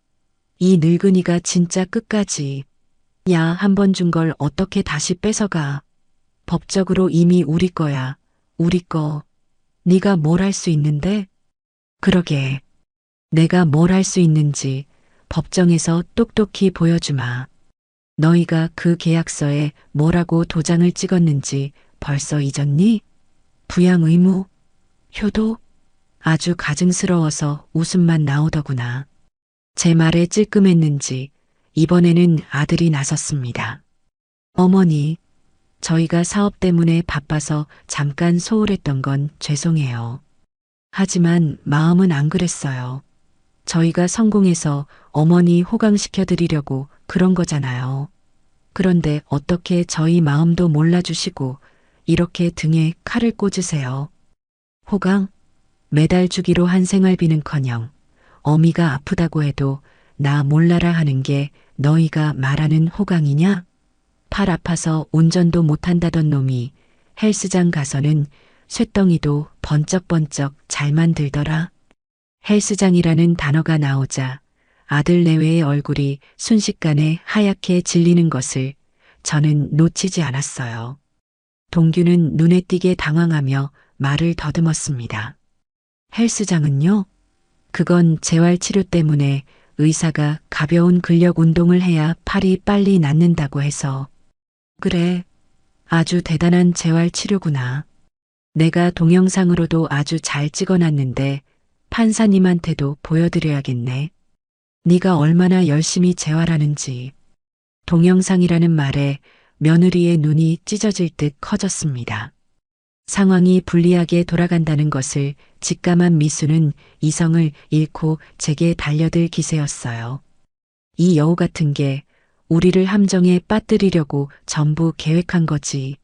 Speaker 1: 이 늙은이가 진짜 끝까지. 야, 한 번 준 걸 어떻게 다시 뺏어가. 법적으로 이미 우리 거야. 우리 거. 네가 뭘 할 수 있는데? 그러게. 내가 뭘 할 수 있는지 법정에서 똑똑히 보여주마. 너희가 그 계약서에 뭐라고 도장을 찍었는지 벌써 잊었니? 부양 의무? 효도? 아주 가증스러워서 웃음만 나오더구나. 제 말에 찔끔했는지 이번에는 아들이 나섰습니다. 어머니, 저희가 사업 때문에 바빠서 잠깐 소홀했던 건 죄송해요. 하지만 마음은 안 그랬어요. 저희가 성공해서 어머니 호강시켜드리려고 그런 거잖아요. 그런데 어떻게 저희 마음도 몰라주시고 이렇게 등에 칼을 꽂으세요. 호강? 매달 주기로 한 생활비는커녕 어미가 아프다고 해도 나 몰라라 하는 게 너희가 말하는 호강이냐? 팔 아파서 운전도 못한다던 놈이 헬스장 가서는 쇳덩이도 번쩍번쩍 잘 만들더라. 헬스장이라는 단어가 나오자 아들 내외의 얼굴이 순식간에 하얗게 질리는 것을 저는 놓치지 않았어요. 동규는 눈에 띄게 당황하며 말을 더듬었습니다. 헬스장은요? 그건 재활치료 때문에 의사가 가벼운 근력 운동을 해야 팔이 빨리 낫는다고 해서. 그래, 아주 대단한 재활치료구나. 내가 동영상으로도 아주 잘 찍어놨는데 판사님한테도 보여드려야겠네. 네가 얼마나 열심히 재활하는지. 동영상이라는 말에 며느리의 눈이 찢어질 듯 커졌습니다. 상황이 불리하게 돌아간다는 것을 직감한 미수는 이성을 잃고 제게 달려들 기세였어요. 이 여우 같은 게 우리를 함정에 빠뜨리려고 전부 계획한 거지.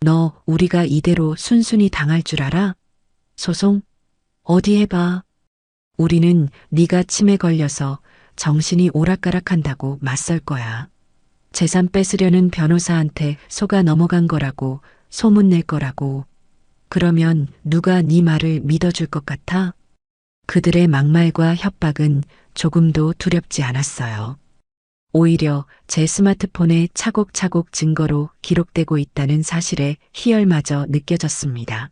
Speaker 1: 너 우리가 이대로 순순히 당할 줄 알아? 소송? 어디 해봐. 우리는 네가 침에 걸려서 정신이 오락가락한다고 맞설 거야. 재산 뺏으려는 변호사한테 속아 넘어간 거라고 소문낼 거라고. 그러면 누가 네 말을 믿어줄 것 같아? 그들의 막말과 협박은 조금도 두렵지 않았어요. 오히려 제 스마트폰에 차곡차곡 증거로 기록되고 있다는 사실에 희열마저 느껴졌습니다.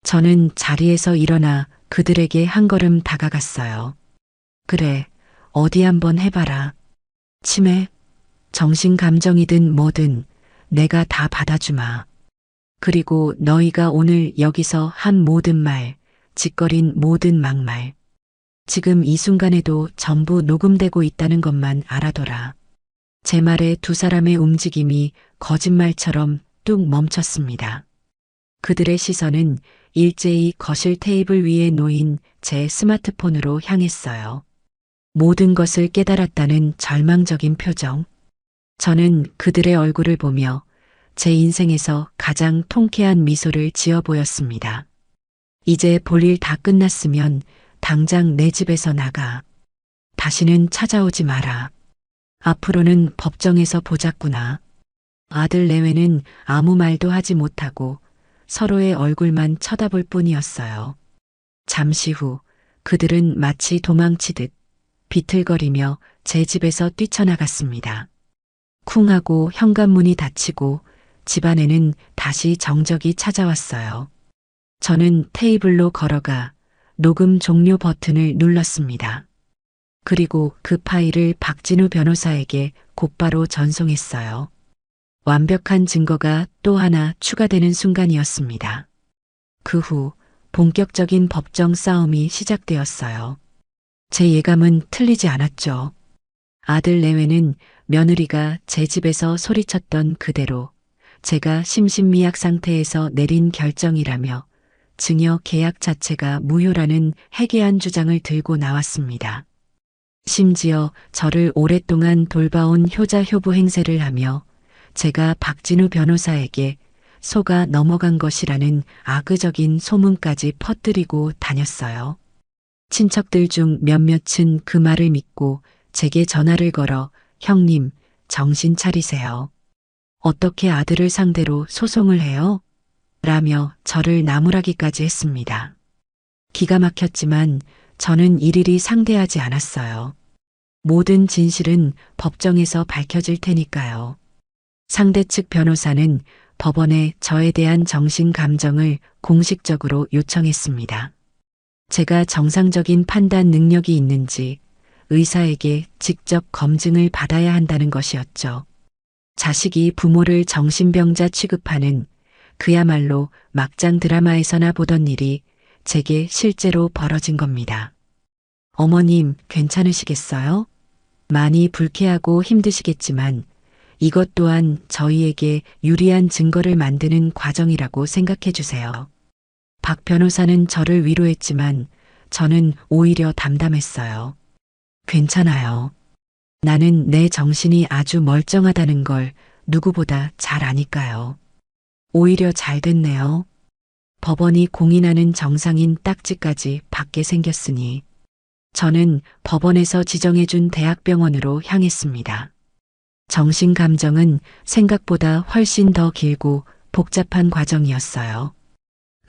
Speaker 1: 저는 자리에서 일어나 그들에게 한 걸음 다가갔어요. 그래, 어디 한번 해봐라. 치매, 정신 감정이든 뭐든 내가 다 받아주마. 그리고 너희가 오늘 여기서 한 모든 말, 짓거린 모든 막말, 지금 이 순간에도 전부 녹음되고 있다는 것만 알아둬라. 제 말에 두 사람의 움직임이 거짓말처럼 뚝 멈췄습니다. 그들의 시선은 일제히 거실 테이블 위에 놓인 제 스마트폰으로 향했어요. 모든 것을 깨달았다는 절망적인 표정. 저는 그들의 얼굴을 보며 제 인생에서 가장 통쾌한 미소를 지어 보였습니다. 이제 볼 일 다 끝났으면 당장 내 집에서 나가. 다시는 찾아오지 마라. 앞으로는 법정에서 보자꾸나. 아들 내외는 아무 말도 하지 못하고 서로의 얼굴만 쳐다볼 뿐이었어요. 잠시 후 그들은 마치 도망치듯 비틀거리며 제 집에서 뛰쳐나갔습니다. 쿵하고 현관문이 닫히고 집안에는 다시 정적이 찾아왔어요. 저는 테이블로 걸어가 녹음 종료 버튼을 눌렀습니다. 그리고 그 파일을 박진우 변호사에게 곧바로 전송했어요. 완벽한 증거가 또 하나 추가되는 순간이었습니다. 그 후 본격적인 법정 싸움이 시작되었어요. 제 예감은 틀리지 않았죠. 아들 내외는 며느리가 제 집에서 소리쳤던 그대로 제가 심신미약 상태에서 내린 결정이라며 증여 계약 자체가 무효라는 해괴한 주장을 들고 나왔습니다. 심지어 저를 오랫동안 돌봐온 효자 효부 행세를 하며 제가 박진우 변호사에게 속아 넘어간 것이라는 악의적인 소문까지 퍼뜨리고 다녔어요. 친척들 중 몇몇은 그 말을 믿고 제게 전화를 걸어 형님, 정신 차리세요. 어떻게 아들을 상대로 소송을 해요? 라며 저를 나무라기까지 했습니다. 기가 막혔지만 저는 일일이 상대하지 않았어요. 모든 진실은 법정에서 밝혀질 테니까요. 상대 측 변호사는 법원에 저에 대한 정신 감정을 공식적으로 요청했습니다. 제가 정상적인 판단 능력이 있는지 의사에게 직접 검증을 받아야 한다는 것이었죠. 자식이 부모를 정신병자 취급하는 그야말로 막장 드라마에서나 보던 일이 제게 실제로 벌어진 겁니다. 어머님, 괜찮으시겠어요? 많이 불쾌하고 힘드시겠지만 이것 또한 저희에게 유리한 증거를 만드는 과정이라고 생각해 주세요. 박 변호사는 저를 위로했지만 저는 오히려 담담했어요. 괜찮아요. 나는 내 정신이 아주 멀쩡하다는 걸 누구보다 잘 아니까요. 오히려 잘 됐네요. 법원이 공인하는 정상인 딱지까지 받게 생겼으니 저는 법원에서 지정해준 대학병원으로 향했습니다. 정신감정은 생각보다 훨씬 더 길고 복잡한 과정이었어요.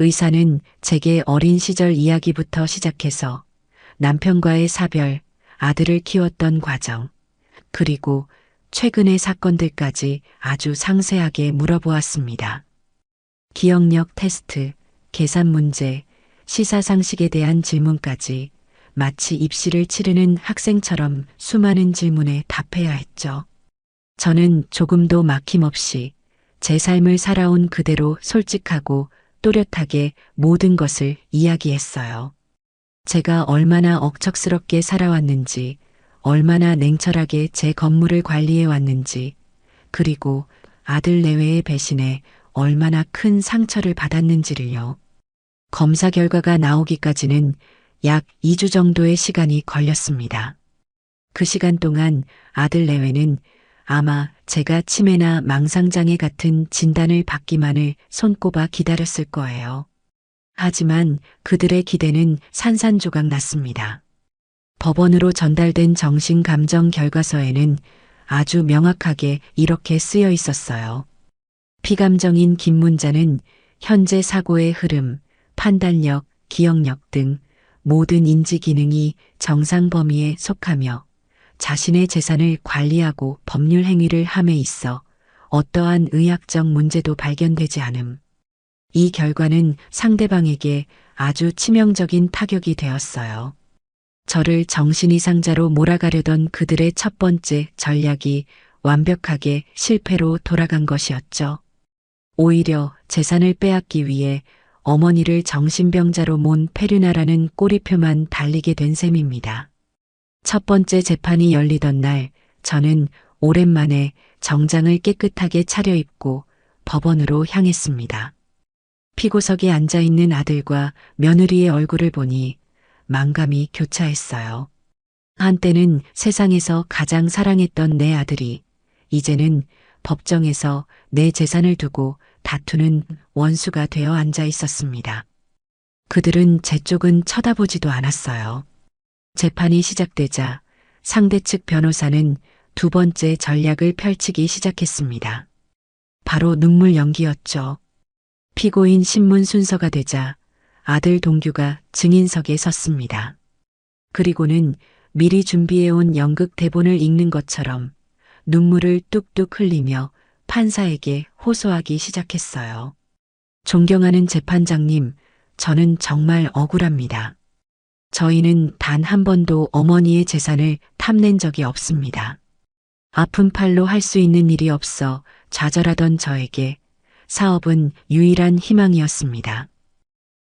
Speaker 1: 의사는 제게 어린 시절 이야기부터 시작해서 남편과의 사별, 아들을 키웠던 과정, 그리고 최근의 사건들까지 아주 상세하게 물어보았습니다. 기억력 테스트, 계산 문제, 시사상식에 대한 질문까지 마치 입시를 치르는 학생처럼 수많은 질문에 답해야 했죠. 저는 조금도 막힘없이 제 삶을 살아온 그대로 솔직하고 또렷하게 모든 것을 이야기했어요. 제가 얼마나 억척스럽게 살아왔는지, 얼마나 냉철하게 제 건물을 관리해 왔는지, 그리고 아들 내외의 배신에 얼마나 큰 상처를 받았는지를요. 검사 결과가 나오기까지는 약 2주 정도의 시간이 걸렸습니다. 그 시간 동안 아들 내외는 아마 제가 치매나 망상장애 같은 진단을 받기만을 손꼽아 기다렸을 거예요. 하지만 그들의 기대는 산산조각 났습니다. 법원으로 전달된 정신감정 결과서에는 아주 명확하게 이렇게 쓰여 있었어요. 피감정인 김 문자는 현재 사고의 흐름, 판단력, 기억력 등 모든 인지 기능이 정상 범위에 속하며 자신의 재산을 관리하고 법률 행위를 함에 있어 어떠한 의학적 문제도 발견되지 않음. 이 결과는 상대방에게 아주 치명적인 타격이 되었어요. 저를 정신이상자로 몰아가려던 그들의 첫 번째 전략이 완벽하게 실패로 돌아간 것이었죠. 오히려 재산을 빼앗기 위해 어머니를 정신병자로 몬 페류나라는 꼬리표만 달리게 된 셈입니다. 첫 번째 재판이 열리던 날 저는 오랜만에 정장을 깨끗하게 차려입고 법원으로 향했습니다. 피고석에 앉아있는 아들과 며느리의 얼굴을 보니 만감이 교차했어요. 한때는 세상에서 가장 사랑했던 내 아들이 이제는 법정에서 내 재산을 두고 다투는 원수가 되어 앉아 있었습니다. 그들은 제 쪽은 쳐다보지도 않았어요. 재판이 시작되자 상대 측 변호사는 두 번째 전략을 펼치기 시작했습니다. 바로 눈물 연기였죠. 피고인 신문 순서가 되자 아들 동규가 증인석에 섰습니다. 그리고는 미리 준비해온 연극 대본을 읽는 것처럼 눈물을 뚝뚝 흘리며 판사에게 호소하기 시작했어요. 존경하는 재판장님, 저는 정말 억울합니다. 저희는 단 한 번도 어머니의 재산을 탐낸 적이 없습니다. 아픈 팔로 할 수 있는 일이 없어 좌절하던 저에게 사업은 유일한 희망이었습니다.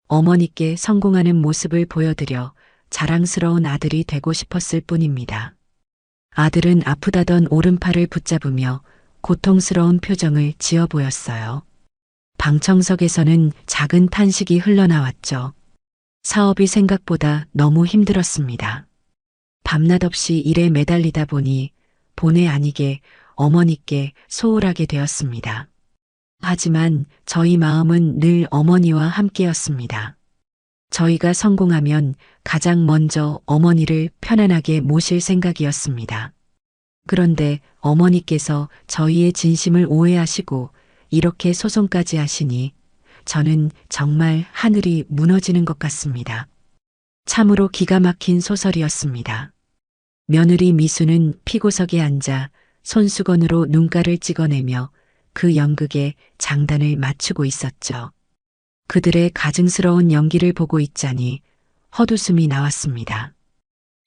Speaker 1: 어머니께 성공하는 모습을 보여드려 자랑스러운 아들이 되고 싶었을 뿐입니다. 아들은 아프다던 오른팔을 붙잡으며 고통스러운 표정을 지어 보였어요. 방청석에서는 작은 탄식이 흘러나왔죠. 사업이 생각보다 너무 힘들었습니다. 밤낮 없이 일에 매달리다 보니 본의 아니게 어머니께 소홀하게 되었습니다. 하지만 저희 마음은 늘 어머니와 함께였습니다. 저희가 성공하면 가장 먼저 어머니를 편안하게 모실 생각이었습니다. 그런데 어머니께서 저희의 진심을 오해하시고 이렇게 소송까지 하시니 저는 정말 하늘이 무너지는 것 같습니다. 참으로 기가 막힌 소설이었습니다. 며느리 미수는 피고석에 앉아 손수건으로 눈가를 찍어내며 그 연극에 장단을 맞추고 있었죠. 그들의 가증스러운 연기를 보고 있자니 헛웃음이 나왔습니다.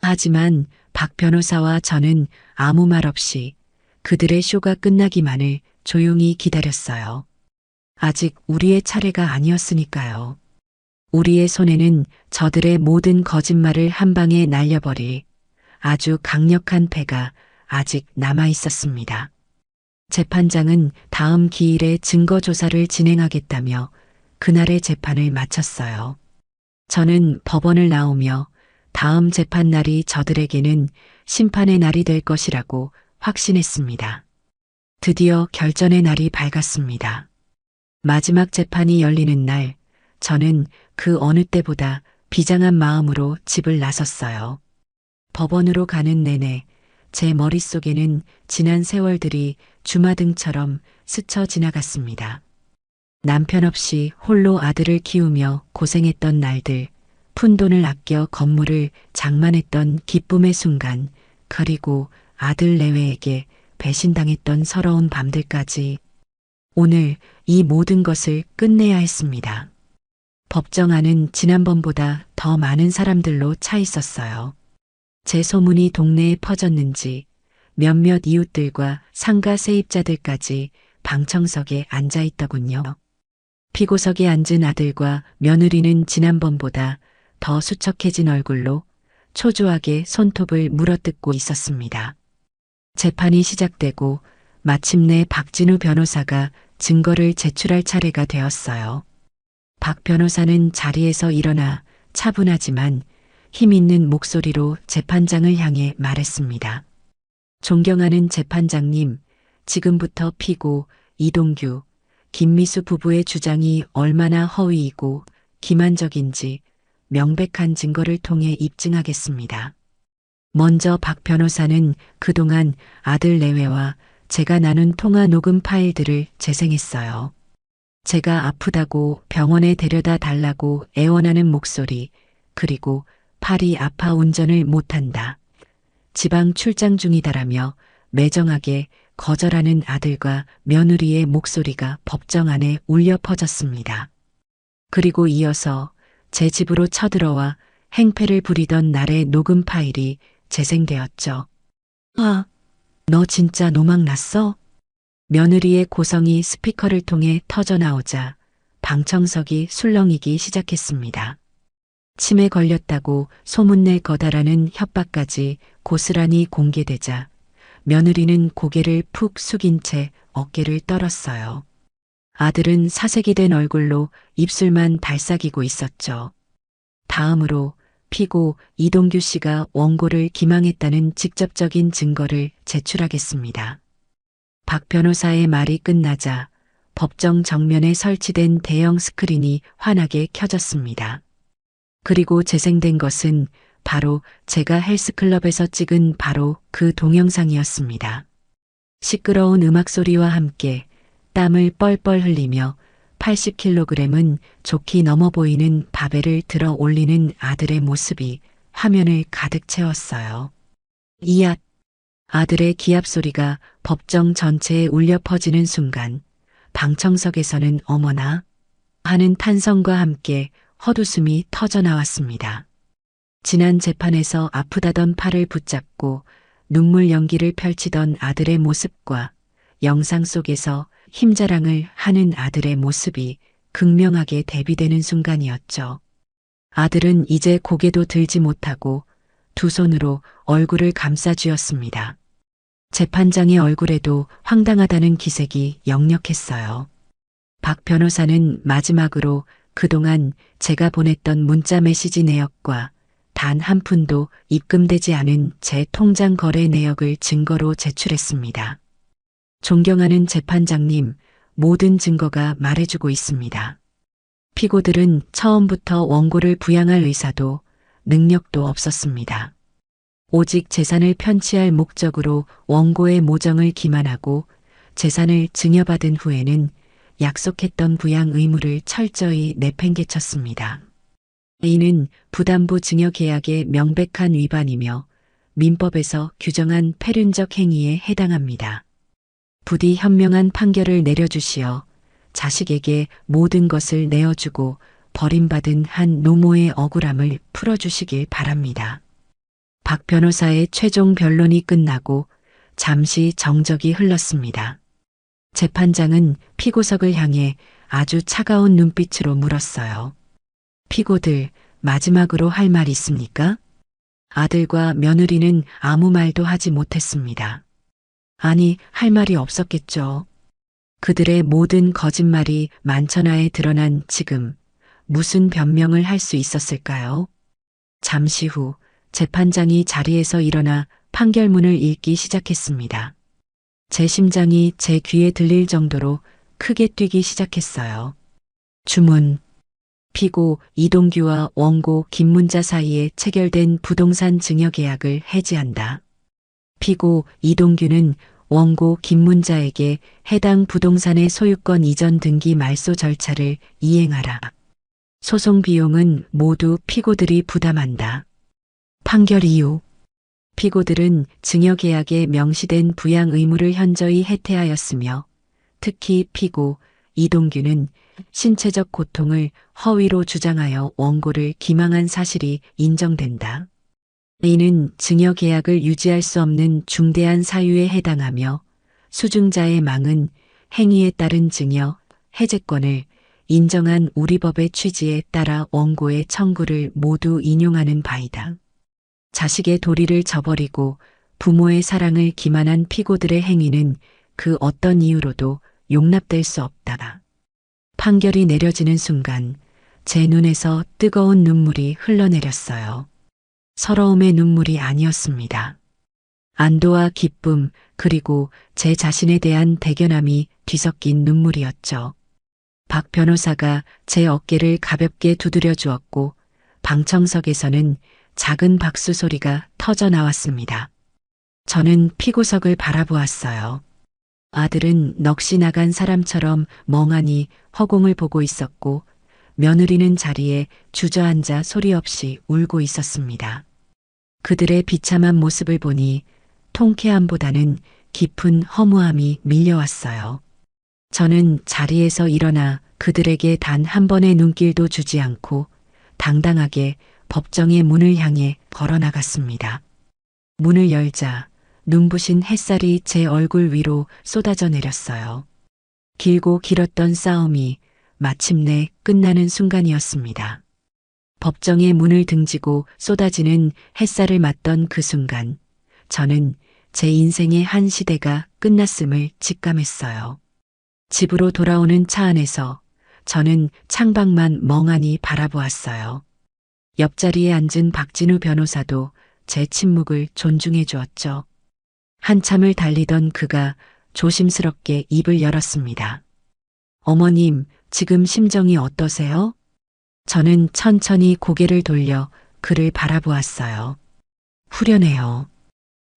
Speaker 1: 하지만 박 변호사와 저는 아무 말 없이 그들의 쇼가 끝나기만을 조용히 기다렸어요. 아직 우리의 차례가 아니었으니까요. 우리의 손에는 저들의 모든 거짓말을 한 방에 날려버릴 아주 강력한 패가 아직 남아 있었습니다. 재판장은 다음 기일에 증거 조사를 진행하겠다며 그날의 재판을 마쳤어요. 저는 법원을 나오며 다음 재판 날이 저들에게는 심판의 날이 될 것이라고 확신했습니다. 드디어 결전의 날이 밝았습니다. 마지막 재판이 열리는 날, 저는 그 어느 때보다 비장한 마음으로 집을 나섰어요. 법원으로 가는 내내 제 머릿속에는 지난 세월들이 주마등처럼 스쳐 지나갔습니다. 남편 없이 홀로 아들을 키우며 고생했던 날들, 푼돈을 아껴 건물을 장만했던 기쁨의 순간, 그리고 아들 내외에게 배신당했던 서러운 밤들까지 오늘 이 모든 것을 끝내야 했습니다. 법정 안은 지난번보다 더 많은 사람들로 차 있었어요. 제 소문이 동네에 퍼졌는지 몇몇 이웃들과 상가 세입자들까지 방청석에 앉아 있더군요. 피고석에 앉은 아들과 며느리는 지난번보다 더 수척해진 얼굴로 초조하게 손톱을 물어뜯고 있었습니다. 재판이 시작되고 마침내 박진우 변호사가 증거를 제출할 차례가 되었어요. 박 변호사는 자리에서 일어나 차분하지만 힘 있는 목소리로 재판장을 향해 말했습니다. 존경하는 재판장님, 지금부터 피고 이동규, 김미수 부부의 주장이 얼마나 허위이고 기만적인지 명백한 증거를 통해 입증하겠습니다. 먼저 박 변호사는 그동안 아들 내외와 제가 나눈 통화 녹음 파일들을 재생했어요. 제가 아프다고 병원에 데려다 달라고 애원하는 목소리, 그리고 팔이 아파 운전을 못한다. 지방 출장 중이다라며 매정하게 거절하는 아들과 며느리의 목소리가 법정 안에 울려 퍼졌습니다. 그리고 이어서 제 집으로 쳐들어와 행패를 부리던 날의 녹음 파일이 재생되었죠. 아, 너 진짜 노망 났어? 며느리의 고성이 스피커를 통해 터져나오자 방청석이 술렁이기 시작했습니다. 치매 걸렸다고 소문낼 거다라는 협박까지 고스란히 공개되자 며느리는 고개를 푹 숙인 채 어깨를 떨었어요. 아들은 사색이 된 얼굴로 입술만 달싹이고 있었죠. 다음으로 피고 이동규 씨가 원고를 기망했다는 직접적인 증거를 제출하겠습니다. 박 변호사의 말이 끝나자 법정 정면에 설치된 대형 스크린이 환하게 켜졌습니다. 그리고 재생된 것은 바로 제가 헬스클럽에서 찍은 바로 그 동영상이었습니다. 시끄러운 음악 소리와 함께 땀을 뻘뻘 흘리며 80kg은 좋게 넘어 보이는 바벨을 들어 올리는 아들의 모습이 화면을 가득 채웠어요. 이앗! 아들의 기합 소리가 법정 전체에 울려 퍼지는 순간 방청석에서는 어머나 하는 탄성과 함께 헛웃음이 터져 나왔습니다. 지난 재판에서 아프다던 팔을 붙잡고 눈물 연기를 펼치던 아들의 모습과 영상 속에서 힘자랑을 하는 아들의 모습이 극명하게 대비되는 순간이었죠. 아들은 이제 고개도 들지 못하고 두 손으로 얼굴을 감싸쥐었습니다. 재판장의 얼굴에도 황당하다는 기색이 역력했어요. 박 변호사는 마지막으로 그동안 제가 보냈던 문자 메시지 내역과 단 한 푼도 입금되지 않은 제 통장 거래 내역을 증거로 제출했습니다. 존경하는 재판장님, 모든 증거가 말해주고 있습니다. 피고들은 처음부터 원고를 부양할 의사도 능력도 없었습니다. 오직 재산을 편취할 목적으로 원고의 모정을 기만하고 재산을 증여받은 후에는 약속했던 부양 의무를 철저히 내팽개쳤습니다. 이는 부담부 증여 계약의 명백한 위반이며 민법에서 규정한 패륜적 행위에 해당합니다. 부디 현명한 판결을 내려주시어 자식에게 모든 것을 내어주고 버림받은 한 노모의 억울함을 풀어주시길 바랍니다. 박 변호사의 최종 변론이 끝나고 잠시 정적이 흘렀습니다. 재판장은 피고석을 향해 아주 차가운 눈빛으로 물었어요. 피고들, 마지막으로 할 말 있습니까? 아들과 며느리는 아무 말도 하지 못했습니다. 아니, 할 말이 없었겠죠. 그들의 모든 거짓말이 만천하에 드러난 지금 무슨 변명을 할 수 있었을까요? 잠시 후 재판장이 자리에서 일어나 판결문을 읽기 시작했습니다. 제 심장이 제 귀에 들릴 정도로 크게 뛰기 시작했어요. 주문. 피고 이동규와 원고 김문자 사이에 체결된 부동산 증여 계약을 해지한다. 피고 이동규는 원고 김문자에게 해당 부동산의 소유권 이전 등기 말소 절차를 이행하라. 소송 비용은 모두 피고들이 부담한다. 판결 이후 피고들은 증여계약에 명시된 부양 의무를 현저히 해태하였으며 특히 피고 이동규는 신체적 고통을 허위로 주장하여 원고를 기망한 사실이 인정된다. 이는 증여계약을 유지할 수 없는 중대한 사유에 해당하며 수증자의 망은 행위에 따른 증여, 해제권을 인정한 우리 법의 취지에 따라 원고의 청구를 모두 인용하는 바이다. 자식의 도리를 저버리고 부모의 사랑을 기만한 피고들의 행위는 그 어떤 이유로도 용납될 수 없다. 판결이 내려지는 순간 제 눈에서 뜨거운 눈물이 흘러내렸어요. 서러움의 눈물이 아니었습니다. 안도와 기쁨 그리고 제 자신에 대한 대견함이 뒤섞인 눈물이었죠. 박 변호사가 제 어깨를 가볍게 두드려 주었고 방청석에서는 작은 박수 소리가 터져 나왔습니다. 저는 피고석을 바라보았어요. 아들은 넋이 나간 사람처럼 멍하니 허공을 보고 있었고 며느리는 자리에 주저앉아 소리 없이 울고 있었습니다. 그들의 비참한 모습을 보니 통쾌함보다는 깊은 허무함이 밀려왔어요. 저는 자리에서 일어나 그들에게 단 한 번의 눈길도 주지 않고 당당하게 법정의 문을 향해 걸어 나갔습니다. 문을 열자 눈부신 햇살이 제 얼굴 위로 쏟아져 내렸어요. 길고 길었던 싸움이 마침내 끝나는 순간이었습니다. 법정의 문을 등지고 쏟아지는 햇살을 맞던 그 순간, 저는 제 인생의 한 시대가 끝났음을 직감했어요. 집으로 돌아오는 차 안에서 저는 창밖만 멍하니 바라보았어요. 옆자리에 앉은 박진우 변호사도 제 침묵을 존중해 주었죠. 한참을 달리던 그가 조심스럽게 입을 열었습니다. 어머님, 지금 심정이 어떠세요? 저는 천천히 고개를 돌려 그를 바라보았어요. 후련해요.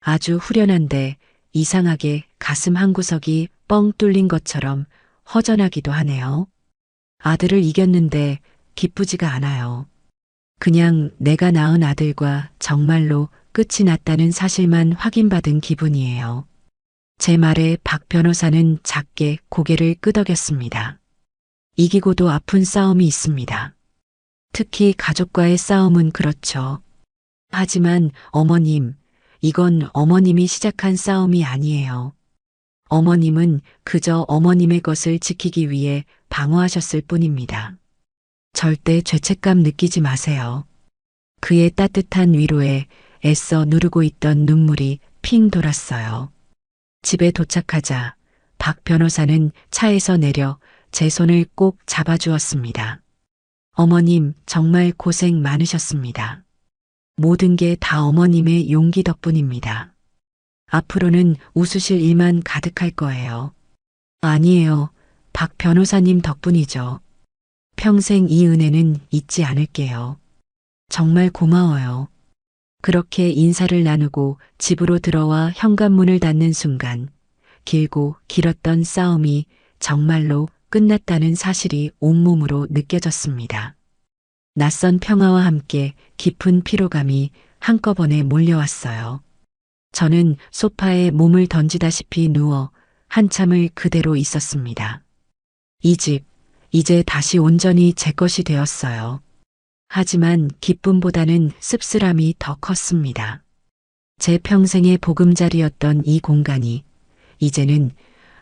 Speaker 1: 아주 후련한데 이상하게 가슴 한구석이 뻥 뚫린 것처럼 허전하기도 하네요. 아들을 이겼는데 기쁘지가 않아요. 그냥 내가 낳은 아들과 정말로 끝이 났다는 사실만 확인받은 기분이에요. 제 말에 박 변호사는 작게 고개를 끄덕였습니다. 이기고도 아픈 싸움이 있습니다. 특히 가족과의 싸움은 그렇죠. 하지만 어머님, 이건 어머님이 시작한 싸움이 아니에요. 어머님은 그저 어머님의 것을 지키기 위해 방어하셨을 뿐입니다. 절대 죄책감 느끼지 마세요. 그의 따뜻한 위로에 애써 누르고 있던 눈물이 핑 돌았어요. 집에 도착하자 박 변호사는 차에서 내려 제 손을 꼭 잡아주었습니다. 어머님, 정말 고생 많으셨습니다. 모든 게 다 어머님의 용기 덕분입니다. 앞으로는 웃으실 일만 가득할 거예요. 아니에요. 박 변호사님 덕분이죠. 평생 이 은혜는 잊지 않을게요. 정말 고마워요. 그렇게 인사를 나누고 집으로 들어와 현관문을 닫는 순간 길고 길었던 싸움이 정말로 끝났다는 사실이 온몸으로 느껴졌습니다. 낯선 평화와 함께 깊은 피로감이 한꺼번에 몰려왔어요. 저는 소파에 몸을 던지다시피 누워 한참을 그대로 있었습니다. 이 집, 이제 다시 온전히 제 것이 되었어요. 하지만 기쁨보다는 씁쓸함이 더 컸습니다. 제 평생의 보금자리였던 이 공간이 이제는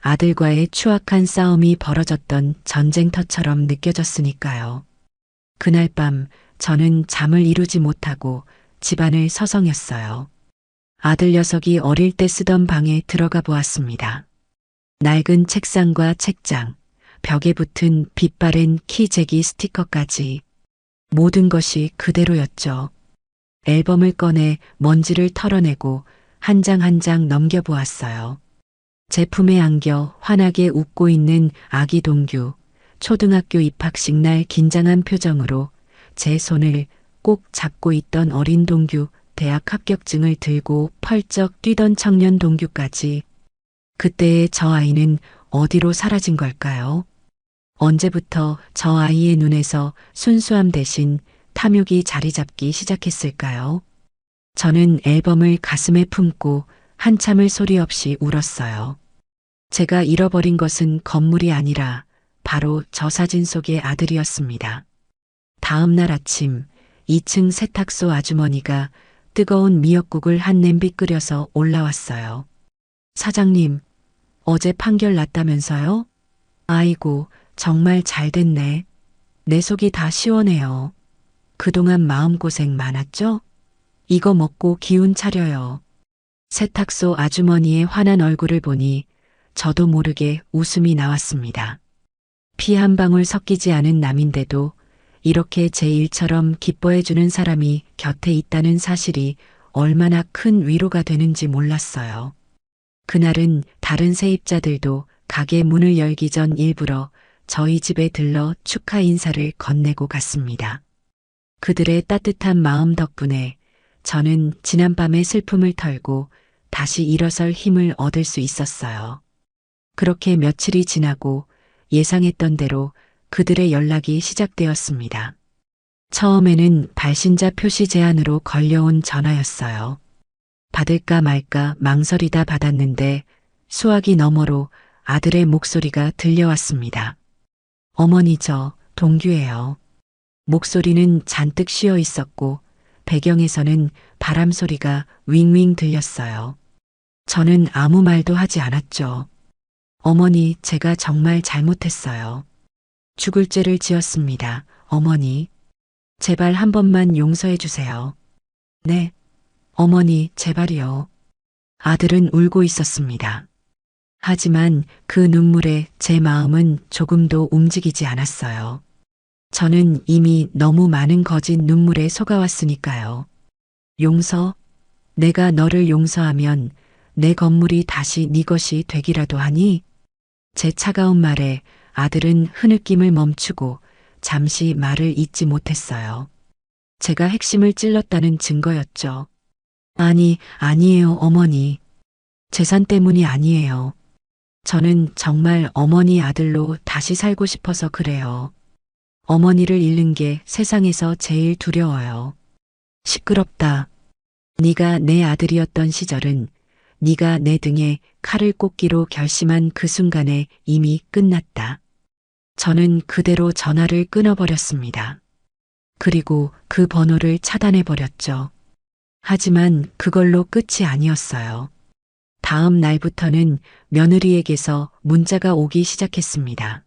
Speaker 1: 아들과의 추악한 싸움이 벌어졌던 전쟁터처럼 느껴졌으니까요. 그날 밤 저는 잠을 이루지 못하고 집안을 서성였어요. 아들 녀석이 어릴 때 쓰던 방에 들어가 보았습니다. 낡은 책상과 책장, 벽에 붙은 빛바랜 키재기 스티커까지 모든 것이 그대로였죠. 앨범을 꺼내 먼지를 털어내고 한 장 한 장 넘겨보았어요. 제품에 안겨 환하게 웃고 있는 아기 동규, 초등학교 입학식 날 긴장한 표정으로 제 손을 꼭 잡고 있던 어린 동규, 대학 합격증을 들고 펄쩍 뛰던 청년 동규까지. 그때의 저 아이는 어디로 사라진 걸까요? 언제부터 저 아이의 눈에서 순수함 대신 탐욕이 자리 잡기 시작했을까요? 저는 앨범을 가슴에 품고 한참을 소리 없이 울었어요. 제가 잃어버린 것은 건물이 아니라 바로 저 사진 속의 아들이었습니다. 다음 날 아침 2층 세탁소 아주머니가 뜨거운 미역국을 한 냄비 끓여서 올라왔어요. 사장님, 어제 판결 났다면서요? 아이고, 정말 잘 됐네. 내 속이 다 시원해요. 그동안 마음고생 많았죠? 이거 먹고 기운 차려요. 세탁소 아주머니의 환한 얼굴을 보니 저도 모르게 웃음이 나왔습니다. 피 한 방울 섞이지 않은 남인데도 이렇게 제 일처럼 기뻐해주는 사람이 곁에 있다는 사실이 얼마나 큰 위로가 되는지 몰랐어요. 그날은 다른 세입자들도 가게 문을 열기 전 일부러 저희 집에 들러 축하 인사를 건네고 갔습니다. 그들의 따뜻한 마음 덕분에 저는 지난밤의 슬픔을 털고 다시 일어설 힘을 얻을 수 있었어요. 그렇게 며칠이 지나고 예상했던 대로 그들의 연락이 시작되었습니다. 처음에는 발신자 표시 제한으로 걸려온 전화였어요. 받을까 말까 망설이다 받았는데 수화기 너머로 아들의 목소리가 들려왔습니다. 어머니, 저 동규예요. 목소리는 잔뜩 쉬어 있었고 배경에서는 바람 소리가 윙윙 들렸어요. 저는 아무 말도 하지 않았죠. 어머니, 제가 정말 잘못했어요. 죽을 죄를 지었습니다. 어머니, 제발 한 번만 용서해 주세요. 네, 어머니, 제발이요. 아들은 울고 있었습니다. 하지만 그 눈물에 제 마음은 조금도 움직이지 않았어요. 저는 이미 너무 많은 거짓 눈물에 속아왔으니까요. 용서? 내가 너를 용서하면 내 건물이 다시 네 것이 되기라도 하니? 제 차가운 말에 아들은 흐느낌을 멈추고 잠시 말을 잇지 못했어요. 제가 핵심을 찔렀다는 증거였죠. 아니에요, 어머니. 재산 때문이 아니에요. 저는 정말 어머니 아들로 다시 살고 싶어서 그래요. 어머니를 잃는 게 세상에서 제일 두려워요. 시끄럽다. 네가 내 아들이었던 시절은 네가 내 등에 칼을 꽂기로 결심한 그 순간에 이미 끝났다. 저는 그대로 전화를 끊어버렸습니다. 그리고 그 번호를 차단해버렸죠. 하지만 그걸로 끝이 아니었어요. 다음 날부터는 며느리에게서 문자가 오기 시작했습니다.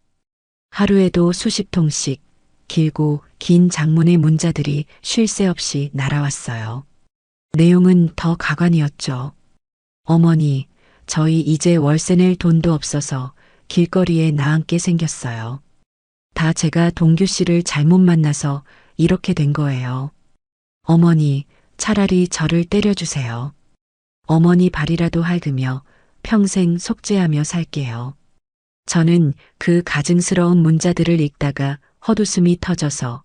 Speaker 1: 하루에도 수십 통씩 길고 긴 장문의 문자들이 쉴 새 없이 날아왔어요. 내용은 더 가관이었죠. 어머니, 저희 이제 월세 낼 돈도 없어서 길거리에 나앉게 생겼어요. 다 제가 동규 씨를 잘못 만나서 이렇게 된 거예요. 어머니, 차라리 저를 때려주세요. 어머니 발이라도 핥으며 평생 속죄하며 살게요. 저는 그 가증스러운 문자들을 읽다가 헛웃음이 터져서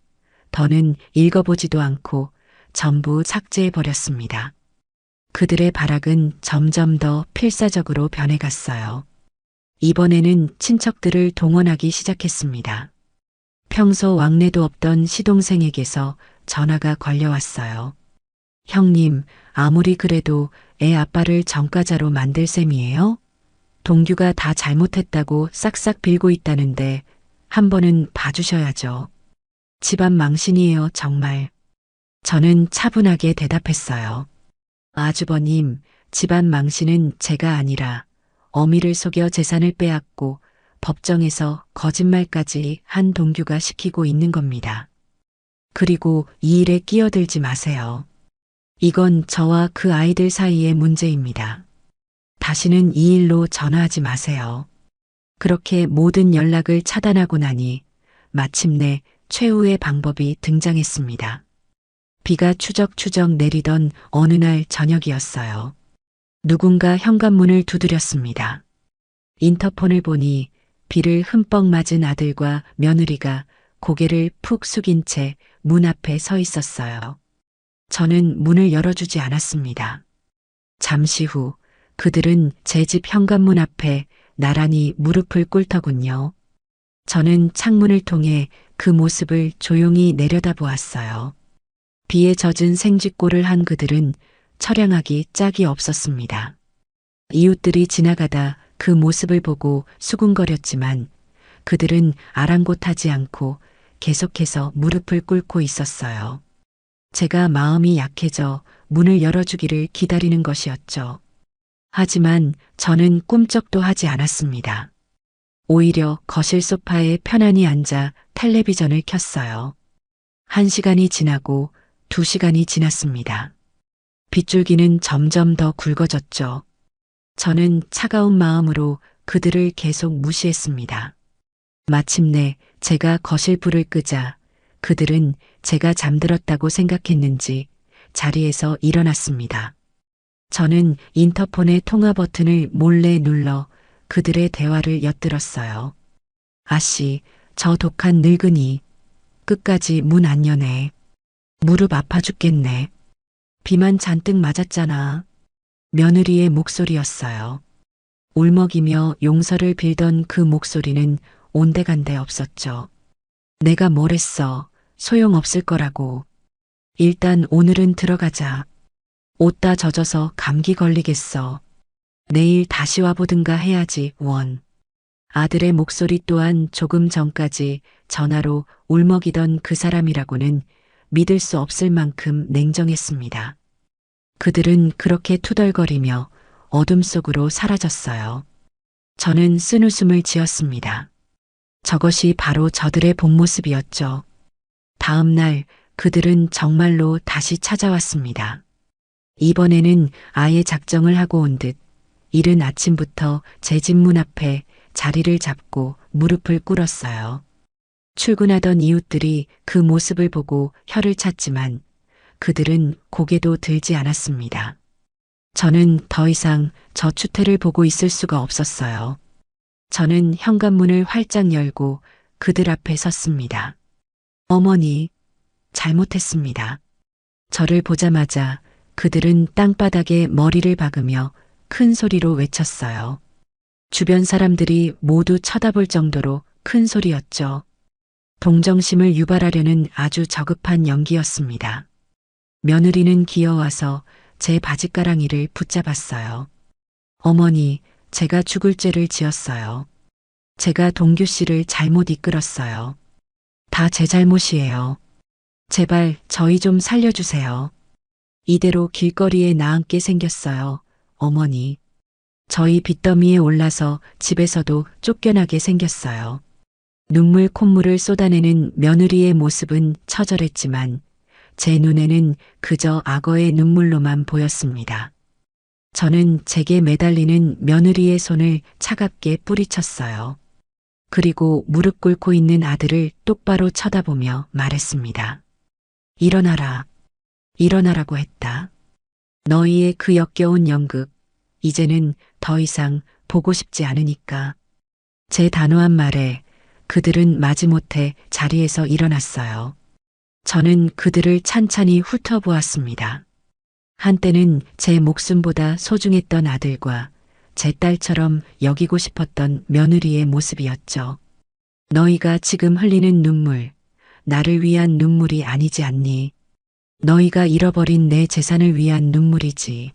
Speaker 1: 더는 읽어보지도 않고 전부 삭제해버렸습니다. 그들의 발악은 점점 더 필사적으로 변해갔어요. 이번에는 친척들을 동원하기 시작했습니다. 평소 왕래도 없던 시동생에게서 전화가 걸려왔어요. 형님, 아무리 그래도 애 아빠를 전과자로 만들 셈이에요? 동규가 다 잘못했다고 싹싹 빌고 있다는데 한 번은 봐주셔야죠. 집안 망신이에요, 정말. 저는 차분하게 대답했어요. 아주버님, 집안 망신은 제가 아니라 어미를 속여 재산을 빼앗고 법정에서 거짓말까지 한 동규가 시키고 있는 겁니다. 그리고 이 일에 끼어들지 마세요. 이건 저와 그 아이들 사이의 문제입니다. 다시는 이 일로 전화하지 마세요. 그렇게 모든 연락을 차단하고 나니 마침내 최후의 방법이 등장했습니다. 비가 추적추적 내리던 어느 날 저녁이었어요. 누군가 현관문을 두드렸습니다. 인터폰을 보니 비를 흠뻑 맞은 아들과 며느리가 고개를 푹 숙인 채 문 앞에 서 있었어요. 저는 문을 열어주지 않았습니다. 잠시 후 그들은 제 집 현관문 앞에 나란히 무릎을 꿇더군요. 저는 창문을 통해 그 모습을 조용히 내려다보았어요. 비에 젖은 생쥐꼴을 한 그들은 처량하기 짝이 없었습니다. 이웃들이 지나가다 그 모습을 보고 수군거렸지만 그들은 아랑곳하지 않고 계속해서 무릎을 꿇고 있었어요. 제가 마음이 약해져 문을 열어주기를 기다리는 것이었죠. 하지만 저는 꿈쩍도 하지 않았습니다. 오히려 거실 소파에 편안히 앉아 텔레비전을 켰어요. 1시간이 지나고 2시간이 지났습니다. 빗줄기는 점점 더 굵어졌죠. 저는 차가운 마음으로 그들을 계속 무시했습니다. 마침내 제가 거실 불을 끄자 그들은 제가 잠들었다고 생각했는지 자리에서 일어났습니다. 저는 인터폰의 통화 버튼을 몰래 눌러 그들의 대화를 엿들었어요. 아씨, 저 독한 늙은이. 끝까지 문 안 여네. 무릎 아파 죽겠네. 비만 잔뜩 맞았잖아. 며느리의 목소리였어요. 울먹이며 용서를 빌던 그 목소리는 온데간데 없었죠. 내가 뭘 했어. 소용없을 거라고. 일단 오늘은 들어가자. 옷 다 젖어서 감기 걸리겠어. 내일 다시 와보든가 해야지, 원. 아들의 목소리 또한 조금 전까지 전화로 울먹이던 그 사람이라고는 믿을 수 없을 만큼 냉정했습니다. 그들은 그렇게 투덜거리며 어둠 속으로 사라졌어요. 저는 쓴웃음을 지었습니다. 저것이 바로 저들의 본 모습이었죠. 다음 날 그들은 정말로 다시 찾아왔습니다. 이번에는 아예 작정을 하고 온 듯 이른 아침부터 제 집 문 앞에 자리를 잡고 무릎을 꿇었어요. 출근하던 이웃들이 그 모습을 보고 혀를 찼지만 그들은 고개도 들지 않았습니다. 저는 더 이상 저 추태를 보고 있을 수가 없었어요. 저는 현관문을 활짝 열고 그들 앞에 섰습니다. 어머니, 잘못했습니다. 저를 보자마자 그들은 땅바닥에 머리를 박으며 큰 소리로 외쳤어요. 주변 사람들이 모두 쳐다볼 정도로 큰 소리였죠. 동정심을 유발하려는 아주 저급한 연기였습니다. 며느리는 기어와서 제 바짓가랑이를 붙잡았어요. 어머니, 제가 죽을 죄를 지었어요. 제가 동규 씨를 잘못 이끌었어요. 다 제 잘못이에요. 제발 저희 좀 살려주세요. 이대로 길거리에 나앉게 생겼어요, 어머니. 저희 빚더미에 올라서 집에서도 쫓겨나게 생겼어요. 눈물 콧물을 쏟아내는 며느리의 모습은 처절했지만 제 눈에는 그저 악어의 눈물로만 보였습니다. 저는 제게 매달리는 며느리의 손을 차갑게 뿌리쳤어요. 그리고 무릎 꿇고 있는 아들을 똑바로 쳐다보며 말했습니다. 일어나라. 일어나라고 했다. 너희의 그 역겨운 연극, 이제는 더 이상 보고 싶지 않으니까. 제 단호한 말에 그들은 마지못해 자리에서 일어났어요. 저는 그들을 찬찬히 훑어보았습니다. 한때는 제 목숨보다 소중했던 아들과 제 딸처럼 여기고 싶었던 며느리의 모습이었죠. 너희가 지금 흘리는 눈물, 나를 위한 눈물이 아니지 않니? 너희가 잃어버린 내 재산을 위한 눈물이지.